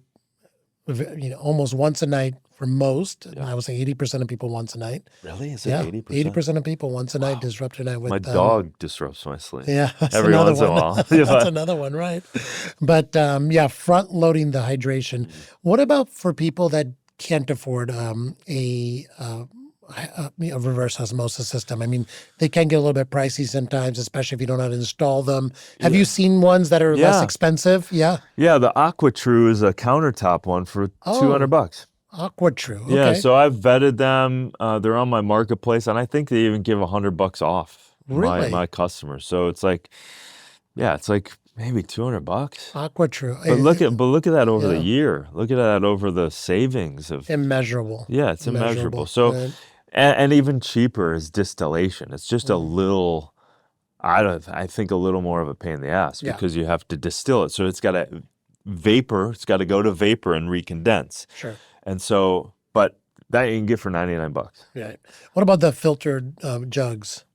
almost once a night for most. Yeah. I would say 80% of people once a night. Really? Is it 80%? 80% of people once a night disrupt their night with My dog disrupts my sleep. Yeah, that's every another once in a one. while. That's another one, right? But front loading the hydration. What about for people that can't afford a reverse osmosis system? I mean, they can get a little bit pricey sometimes, especially if you don't know how to install them. Have you seen ones that are less expensive? Yeah. Yeah, the AquaTrue is a countertop one for $200. AquaTrue. Okay. Yeah, so I've vetted them. They're on my marketplace, and I think they even give $100 off my customers. So it's like, it's like maybe $200. AquaTrue. But look at that over the year. Look at that over the savings of immeasurable. Yeah, it's immeasurable. So, right. and even cheaper is distillation. It's just a little. I think a little more of a pain in the ass because you have to distill it. So it's got to vapor. It's got to go to vapor and recondense. Sure. And so, but that you can get for $99. Right. What about the filtered jugs?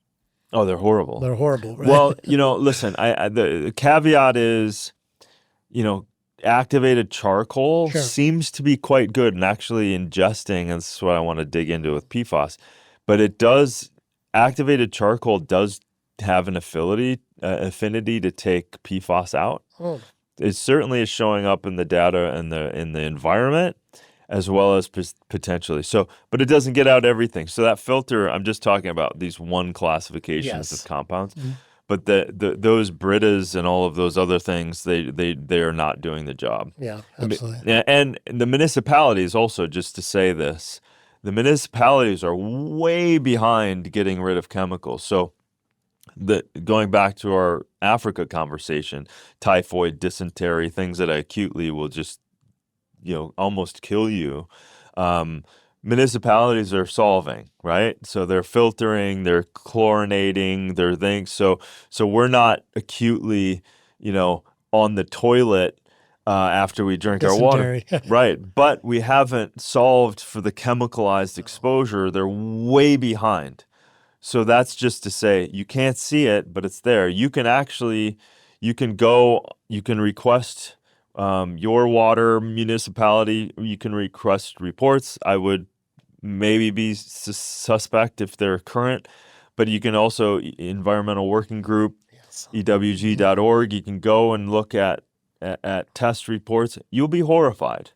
Oh, they're horrible. They're horrible, right? Well, listen, the caveat is, activated charcoal seems to be quite good, and actually ingesting, and this is what I want to dig into with PFAS, but activated charcoal does have an affinity to take PFAS out. Oh. It certainly is showing up in the data and in the environment, as well as potentially. So, but it doesn't get out everything. So that filter, I'm just talking about these one classifications of compounds. Mm-hmm. But those Britas and all of those other things, they are not doing the job. Yeah, absolutely. And the municipalities also, just to say this, the municipalities are way behind getting rid of chemicals. So going back to our Africa conversation, typhoid, dysentery, things that acutely will just almost kill you. Municipalities are solving, right? So they're filtering, they're chlorinating, their things. So we're not acutely, on the toilet after we drink our water, right? But we haven't solved for the chemicalized exposure. They're way behind. So that's just to say you can't see it, but it's there. You can request. Your water municipality, you can request reports. I would maybe be suspect if they're current, but you can also, Environmental Working Group, EWG.org, you can go and look at test reports. You'll be horrified.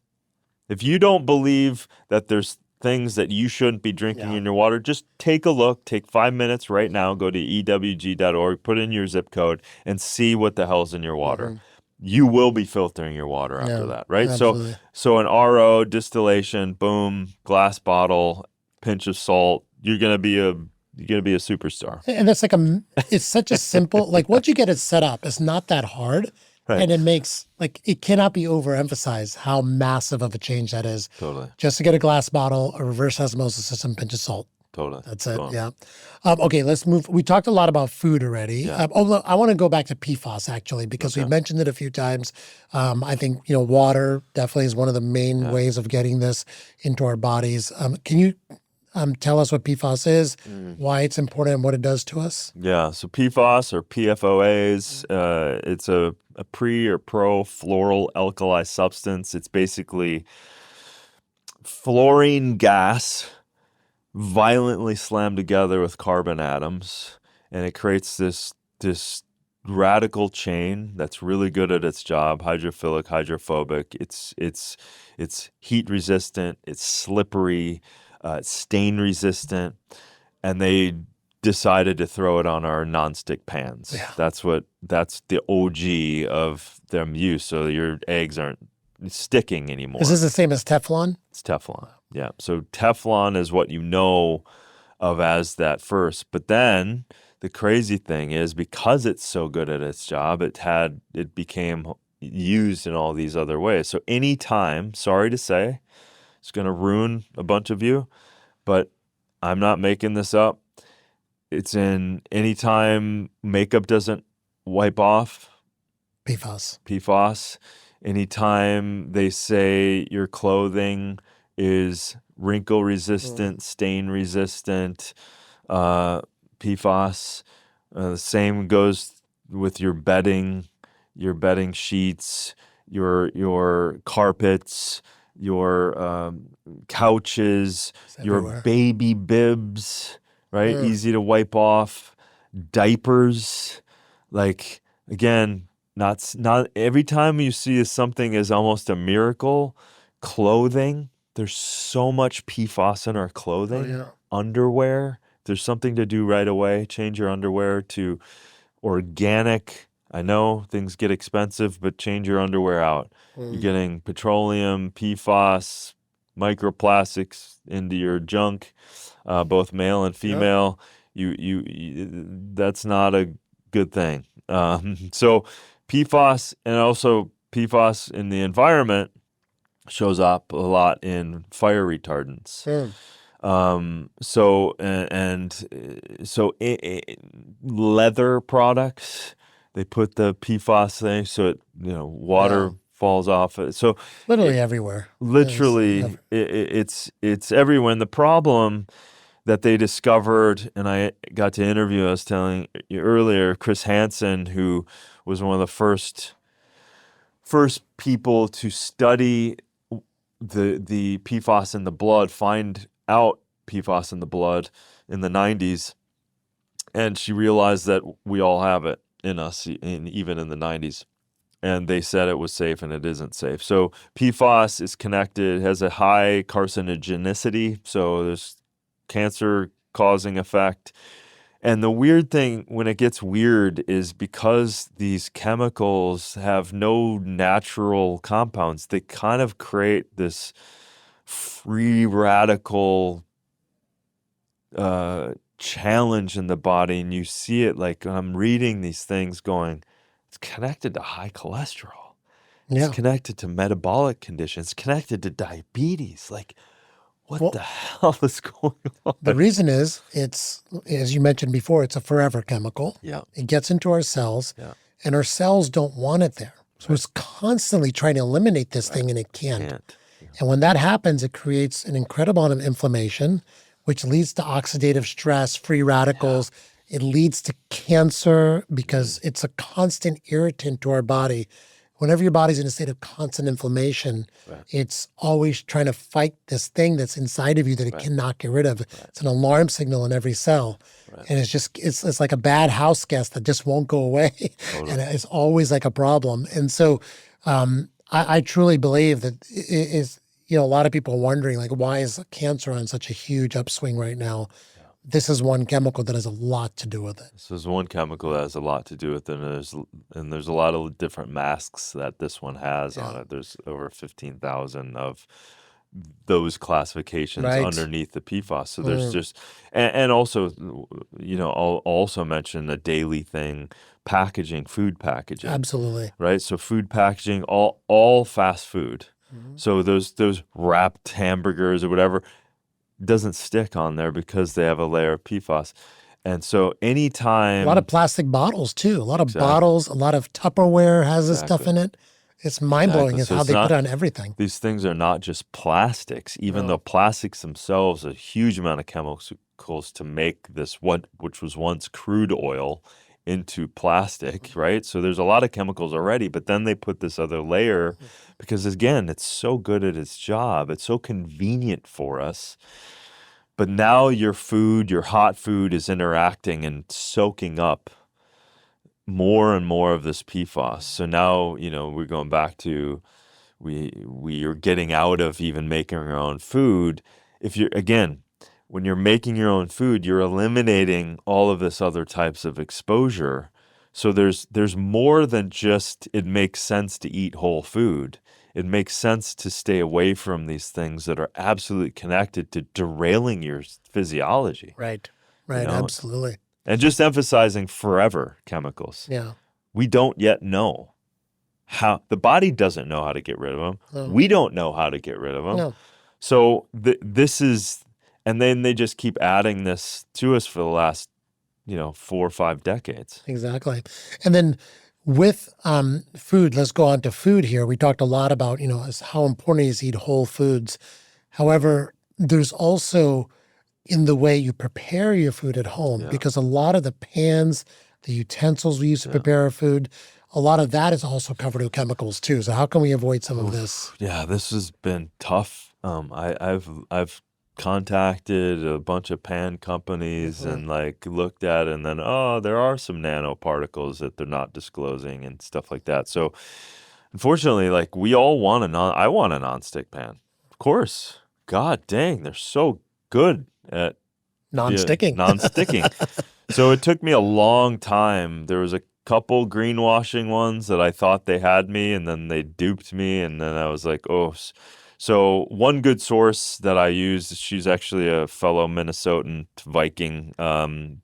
If you don't believe that there's things that you shouldn't be drinking in your water, just take a look, take 5 minutes right now, go to EWG.org, put in your zip code, and see what the hell's in your water. Mm-hmm. You will be filtering your water after that, right? Absolutely. So an RO, distillation, boom, glass bottle, pinch of salt, you're gonna be a superstar. And that's it's such a simple, once you get it set up, it's not that hard. Right. And it makes, it cannot be overemphasized how massive of a change that is. Totally. Just to get a glass bottle, a reverse osmosis system, pinch of salt. Totally. That's it. Yeah. Okay, let's move. We talked a lot about food already. Yeah. I want to go back to PFAS actually, because we mentioned it a few times. I think, water definitely is one of the main ways of getting this into our bodies. Can you tell us what PFAS is, why it's important, and what it does to us? Yeah. So PFAS or PFOAs, it's a pre or pro fluoral alkali substance. It's basically fluorine gas violently slammed together with carbon atoms, and it creates this radical chain that's really good at its job: hydrophilic, hydrophobic. It's heat resistant, it's slippery, it's stain resistant, and they decided to throw it on our nonstick pans. Yeah. That's the OG of them use, so your eggs aren't sticking anymore. Is this the same as Teflon? It's Teflon. Yeah. So Teflon is what you know of as that first. But then the crazy thing is, because it's so good at its job, it became used in all these other ways. So anytime, sorry to say, it's going to ruin a bunch of you, but I'm not making this up. It's in anytime makeup doesn't wipe off. PFAS. Anytime they say your clothing is wrinkle resistant, stain resistant, PFAS. The same goes with your bedding sheets, your carpets, your couches, your baby bibs, right? Easy to wipe off. Diapers, like, again, not every time you see something as almost a miracle. Clothing, there's so much PFAS in our clothing. Underwear, there's something to do right away. Change your underwear to organic. I know things get expensive, but change your underwear out. You're getting petroleum, PFAS, microplastics into your junk, both male and female. You that's not a good thing. So PFAS, and also PFAS in the environment, shows up a lot in fire retardants. So leather products, they put the PFAS thing, so it, water falls off. So literally everywhere. Literally, it's everywhere. And the problem that they discovered, and I got to interview, I was telling you earlier, Chris Hansen, who was one of the first people to study the PFAS in the blood, find out PFAS in the blood in the 90s, and she realized that we all have it in us, even in the 90s. And they said it was safe, and it isn't safe. So PFAS is connected, has a high carcinogenicity, so there's cancer-causing effect. And the weird thing, when it gets weird, is because these chemicals have no natural compounds, they kind of create this free radical challenge in the body. And you see it, like, I'm reading these things going, it's connected to high cholesterol. It's connected to metabolic conditions, it's connected to diabetes. Like, what the hell is going on? The reason is, it's, as you mentioned before, it's a forever chemical. It gets into our cells, and our cells don't want it there. So it's constantly trying to eliminate this thing, and it can't. And when that happens, it creates an incredible amount of inflammation, which leads to oxidative stress, free radicals. It leads to cancer because it's a constant irritant to our body. Whenever your body's in a state of constant inflammation, it's always trying to fight this thing that's inside of you that it cannot get rid of. It's an alarm signal in every cell. And it's like a bad house guest that just won't go away. And it's always like a problem. And so I truly believe that it is, a lot of people are wondering, like, why is cancer on such a huge upswing right now? This is one chemical that has a lot to do with it. This is one chemical that has a lot to do with it, and there's a lot of different masks that this one has on it. There's over 15,000 of those classifications underneath the PFAS. So there's just, and also, I'll also mention a daily thing: packaging, food packaging. Absolutely. Right. So food packaging, all fast food. So those wrapped hamburgers or whatever doesn't stick on there because they have a layer of PFAS. And so anytime... A lot of plastic bottles, too. A lot of bottles, a lot of Tupperware has this stuff in it. It's mind-blowing is how they put on everything. These things are not just plastics, even though plastics themselves, a huge amount of chemicals to make this, which was once crude oil, into plastic, right? So there's a lot of chemicals already, but then they put this other layer because, again, it's so good at its job. It's so convenient for us. But now your food, your hot food, is interacting and soaking up more and more of this PFAS. So now, we're going back to we are getting out of even making our own food. When you're making your own food, you're eliminating all of this other types of exposure. So there's more than just it makes sense to eat whole food. It makes sense to stay away from these things that are absolutely connected to derailing your physiology. Right, absolutely. And just emphasizing forever chemicals. Yeah. We don't yet know how the body doesn't know how to get rid of them. No. We don't know how to get rid of them. No. So this is, and then they just keep adding this to us for the last, 4 or 5 decades. Exactly. And then with food, let's go on to food here. We talked a lot about, how important it is to eat whole foods. However, there's also in the way you prepare your food at home, because a lot of the pans, the utensils we use to prepare our food, a lot of that is also covered with chemicals too. So how can we avoid some of this? Yeah, this has been tough. I've contacted a bunch of pan companies and looked at it, and then there are some nanoparticles that they're not disclosing and stuff like that. So unfortunately, we all want I want a nonstick pan. Of course. God dang, they're so good at non-sticking. So it took me a long time. There was a couple greenwashing ones that I thought they had me, and then they duped me, and then I was like, oh. So one good source that I used, she's actually a fellow Minnesotan Viking,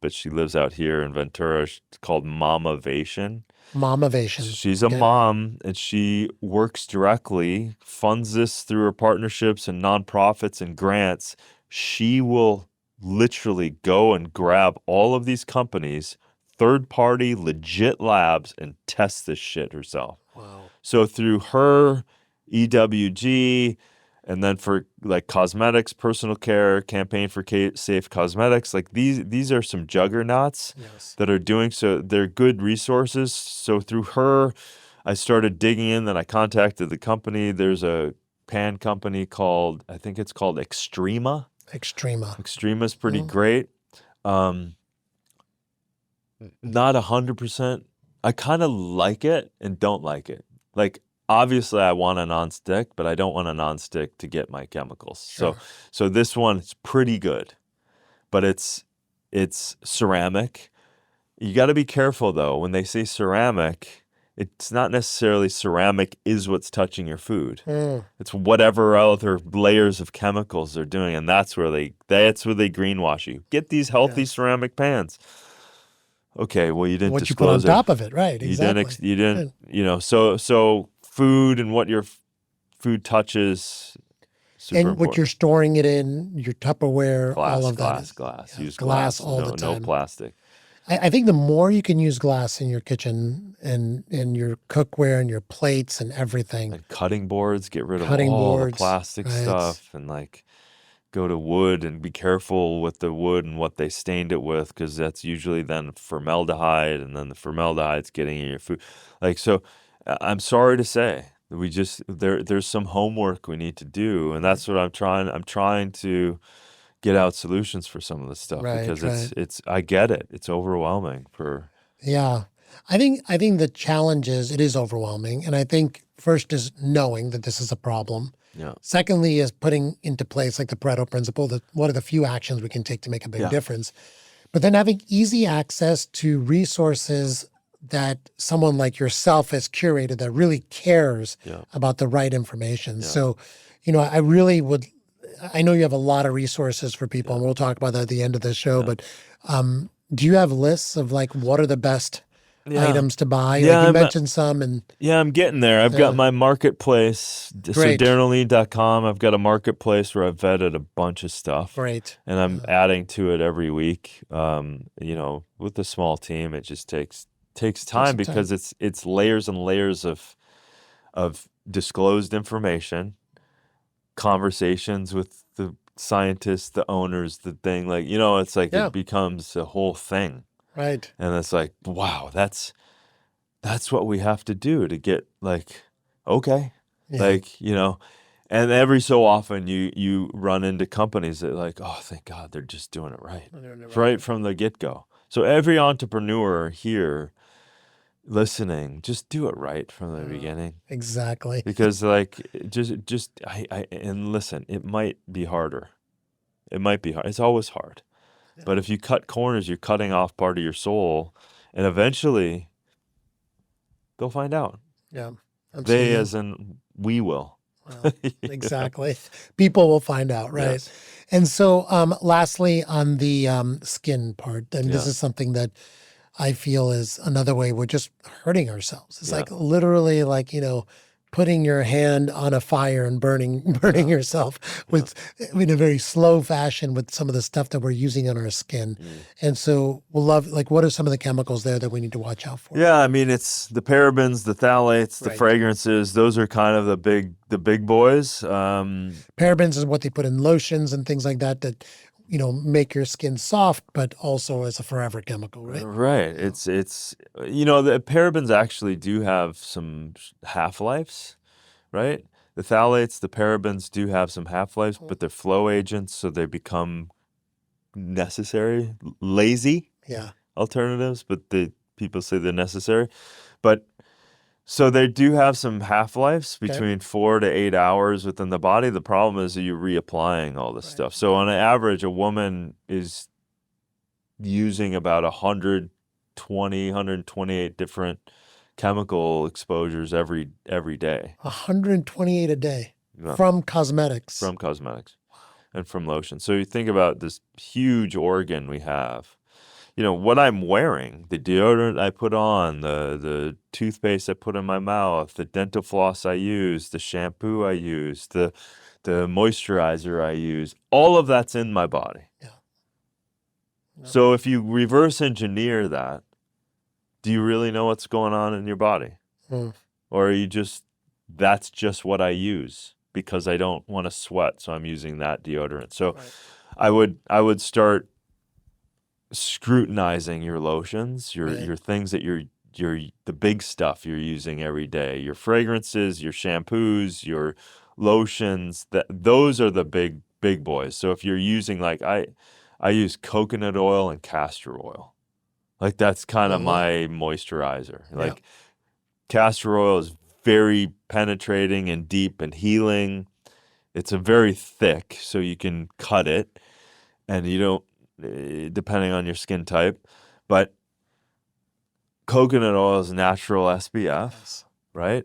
but she lives out here in Ventura. She's called Mamavation. Mamavation. She's a mom, and she works directly, funds this through her partnerships and nonprofits and grants. She will literally go and grab all of these companies, third-party, legit labs, and test this shit herself. Wow. So through her EWG, and then for cosmetics, personal care, campaign for safe cosmetics, these are some juggernauts that are doing so. They're good resources. So through her, I started digging in. Then I contacted the company. There's a pan company called, I think it's called Extrema. Extrema's pretty great. Not 100%. I kind of like it and don't like it. Obviously, I want a nonstick, but I don't want a nonstick to get my chemicals. Sure. So this one is pretty good, but it's ceramic. You got to be careful though. When they say ceramic, it's not necessarily ceramic is what's touching your food. It's whatever other layers of chemicals they're doing, and that's where they greenwash you. Get these healthy ceramic pans. Okay, well you didn't what disclose you put on top of it, right? Exactly. You didn't. So food and what your food touches, super and important. What you're storing it in, your Tupperware, all of that. Glass. Use glass all the time. No plastic. I think the more you can use glass in your kitchen and in your cookware and your plates and everything. And cutting boards, get rid of all the plastic stuff, and go to wood and be careful with the wood and what they stained it with, because that's usually then formaldehyde, and then the formaldehyde's getting in your food. So I'm sorry to say that we just there's some homework we need to do, and that's what I'm trying to get out solutions for some of this stuff, because it's I get it. It's overwhelming for. Yeah. I think the challenge is it is overwhelming, and I think first is knowing that this is a problem. Yeah. Secondly is putting into place the Pareto principle, that what are the few actions we can take to make a big difference. But then having easy access to resources that someone like yourself has curated that really cares about the right information. Yeah. So, I really would, I know you have a lot of resources for people, and we'll talk about that at the end of the show, but do you have lists of what are the best items to buy? You mentioned some. And I'm getting there. I've got my marketplace. Great. So DarinOlien.com, I've got a marketplace where I've vetted a bunch of stuff. Great. And I'm adding to it every week. With a small team, it just takes time, because it's layers and layers of disclosed information, conversations with the scientists, the owners, the thing, it becomes a whole thing. Right. And it's wow, that's what we have to do to get okay. And every so often you run into companies that oh, thank God they're just doing it right. Right from the get-go. So every entrepreneur here listening, just do it right from the beginning. Exactly. Because and listen, it might be harder. It might be hard. It's always hard. Yeah. But if you cut corners, you're cutting off part of your soul, and eventually they'll find out. Yeah. Absolutely. They, as in we will. Well, exactly. People will find out, right? Yes. And so lastly, on the skin part, and this is something that I feel is another way we're just hurting ourselves. It's Yeah. like literally like, putting your hand on a fire and burning yourself with in a very slow fashion with some of the stuff that we're using on our skin. And so we'll like, what are some of the chemicals there that we need to watch out for? Yeah, I mean, it's the parabens, the phthalates, the Right. fragrances. Those are kind of the big boys. Parabens is what they put in lotions and things like that make your skin soft, but also as a forever chemical, right? Right. It's the parabens actually do have some half-lives, right? The phthalates, the parabens do have some half-lives, but they're flow agents, so they become necessary, lazy Yeah. alternatives, but people say they're necessary. But so they do have some half-lives between 4 to 8 hours within the body. The problem is that you're reapplying all this stuff. So on average, a woman is using about 128 different chemical exposures every day. 128 a day Yeah. from cosmetics. From cosmetics and from lotion. So you think about this huge organ we have. What I'm wearing, the deodorant I put on, the toothpaste I put in my mouth, the dental floss I use, the shampoo I use, the moisturizer I use, all of that's in my body. Yeah. So if you reverse engineer that, do you really know what's going on in your body? Or are you that's just what I use because I don't want to sweat, so I'm using that deodorant. So I would start scrutinizing your lotions, your things that you're the big stuff you're using every day, your fragrances, your shampoos, your lotions, those are the big boys. So if you're using like I use coconut oil and castor oil. Like that's kind of my moisturizer. Like castor oil is very penetrating and deep and healing. It's a very thick, so you can cut it and you don't, depending on your skin type, but coconut oil is natural SPF, right?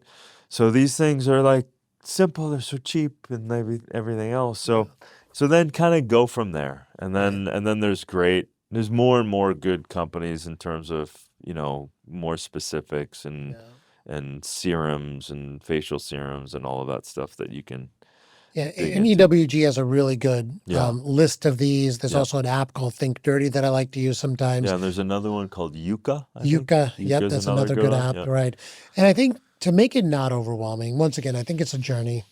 So these things are like simple, they're so cheap and everything else. So then kind of go from there. And then there's more and more good companies in terms of, more specifics and serums and facial serums and all of that stuff that you can. Yeah, and EWG has a really good list of these. There's also an app called Think Dirty that I like to use sometimes. Yeah, and there's another one called Yucca. Yucca, yep, that's another good app, right? And I think to make it not overwhelming, once again, I think it's a journey.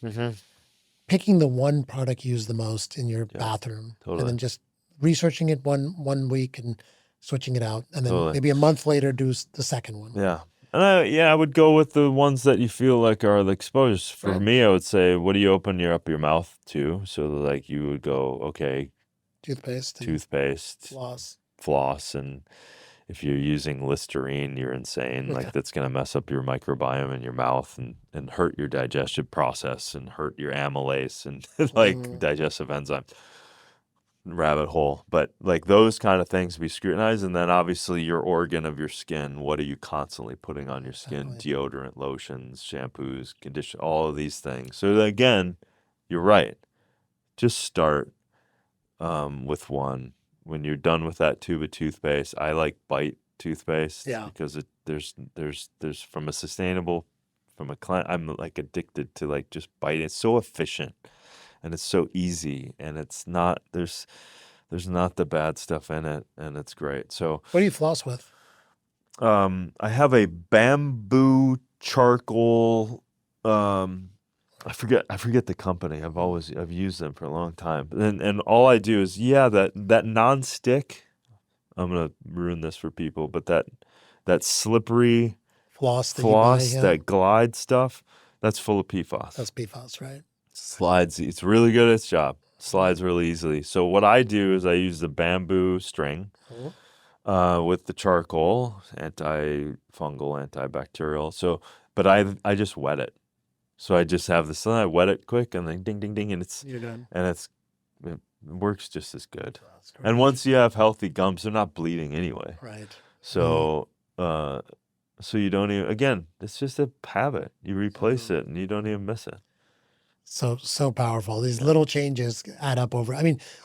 Picking the one product you use the most in your bathroom, and then just researching it one week and switching it out, and then maybe a month later do the second one. Yeah. And I would go with the ones that you feel like are the exposures. For me, I would say, what do you open your mouth to? So like you would go, okay, toothpaste, floss, and if you're using Listerine, you're insane. Like that's going to mess up your microbiome in your mouth and hurt your digestive process and hurt your amylase and like digestive enzymes. Rabbit hole, but like those kind of things be scrutinized. And then obviously your organ of your skin, what are you constantly putting on your skin? Deodorant, lotions, shampoos, condition, all of these things. So again, you're right, just start with one. When you're done with that tube of toothpaste, I like Bite toothpaste because there's from a sustainable, I'm like addicted to like just Bite. It's so efficient and it's so easy, and it's not there's not the bad stuff in it, and it's great. So what do you floss with? I have a bamboo charcoal. I forget the company. I've used them for a long time. And all I do is that non-stick. I'm gonna ruin this for people, but that slippery floss that glide stuff, that's full of PFAS. That's PFAS, right? Slides. It's really good at its job. Slides really easily. So what I do is I use the bamboo string with the charcoal, antifungal, antibacterial. So, but I just wet it. So I just have this, I wet it quick, and then ding, ding, ding, and it works just as good. And once you have healthy gums, they're not bleeding anyway. Right. So, so you don't even, again, it's just a habit. You replace it, and you don't even miss it. So powerful. These little changes add up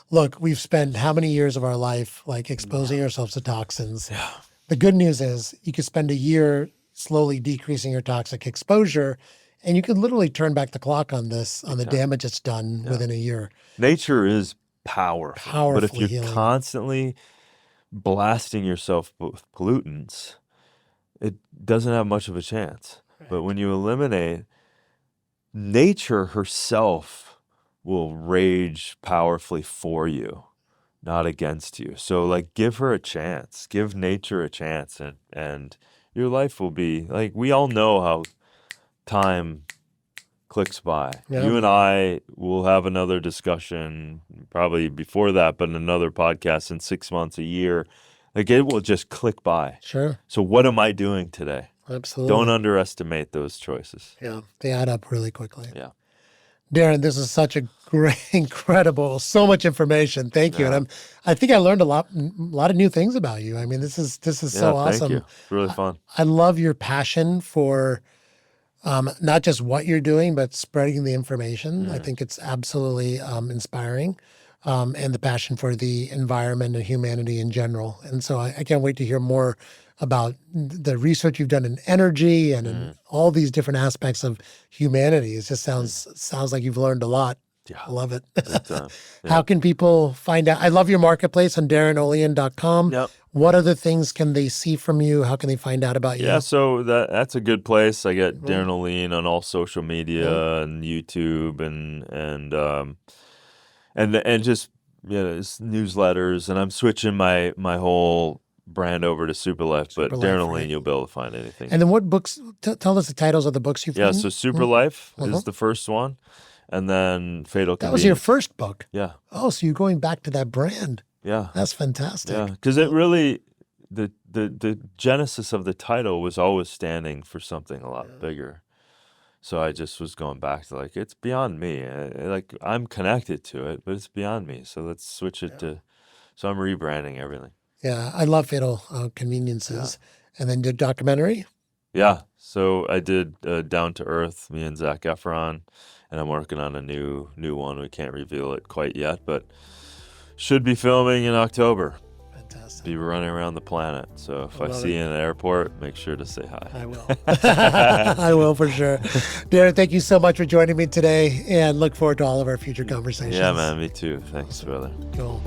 look, we've spent how many years of our life like exposing ourselves to toxins. Yeah. The good news is you could spend a year slowly decreasing your toxic exposure, and you could literally turn back the clock on this, on the damage it's done within a year. Nature is powerful, but if Powerfully you're healing. constantly blasting yourself with pollutants, it doesn't have much of a chance. Right. But when you eliminate, nature herself will rage powerfully for you, not against you. So like, give her a chance, give nature a chance, and your life will be like, we all know how time clicks by. Yeah. You and I will have another discussion probably before that, but another podcast in 6 months, a year. Like, it will just click by. Sure. So what am I doing today? Absolutely. Don't underestimate those choices. Yeah, they add up really quickly. Yeah. Darin, this is such a great, incredible, so much information. Thank you. Yeah. And I think I learned a lot of new things about you. I mean, this is so awesome. Thank you. It's really fun. I love your passion for not just what you're doing, but spreading the information. I think it's absolutely inspiring, and the passion for the environment and humanity in general. And so I can't wait to hear more about the research you've done in energy and in all these different aspects of humanity. It just sounds like you've learned a lot. Yeah. I love it. Yeah. How can people find out? I love your marketplace on darinolien.com. Yep. What other things can they see from you? How can they find out about you? Yeah, so that's a good place. I get Darin Olien on all social media and YouTube and just it's newsletters. And I'm switching my whole brand over to Superlife, but Darin Olien, you'll be able to find anything. And then what books? Tell us the titles of the books you've written. Yeah, so Superlife is the first one, and then Fatal That was your Convenience. first book. Yeah, Oh, so you're going back to that brand. yeah, That's fantastic. yeah. Because it really, the genesis of the title was always standing for something a lot bigger. So I just was going back to like, it's beyond me. Like, I'm connected to it, but it's beyond me. So let's switch it to. So I'm rebranding everything. Yeah, I love Fatal Conveniences. And then the documentary. Yeah. So I did Down to Earth, me and Zac Efron, and I'm working on a new one. We can't reveal it quite yet, but should be filming in October. Fantastic. Be running around the planet. So if I love see you in an airport, make sure to say hi. I will. I will for sure. Darin, thank you so much for joining me today, and look forward to all of our future conversations. Yeah, man, me too. Thanks, brother. Cool.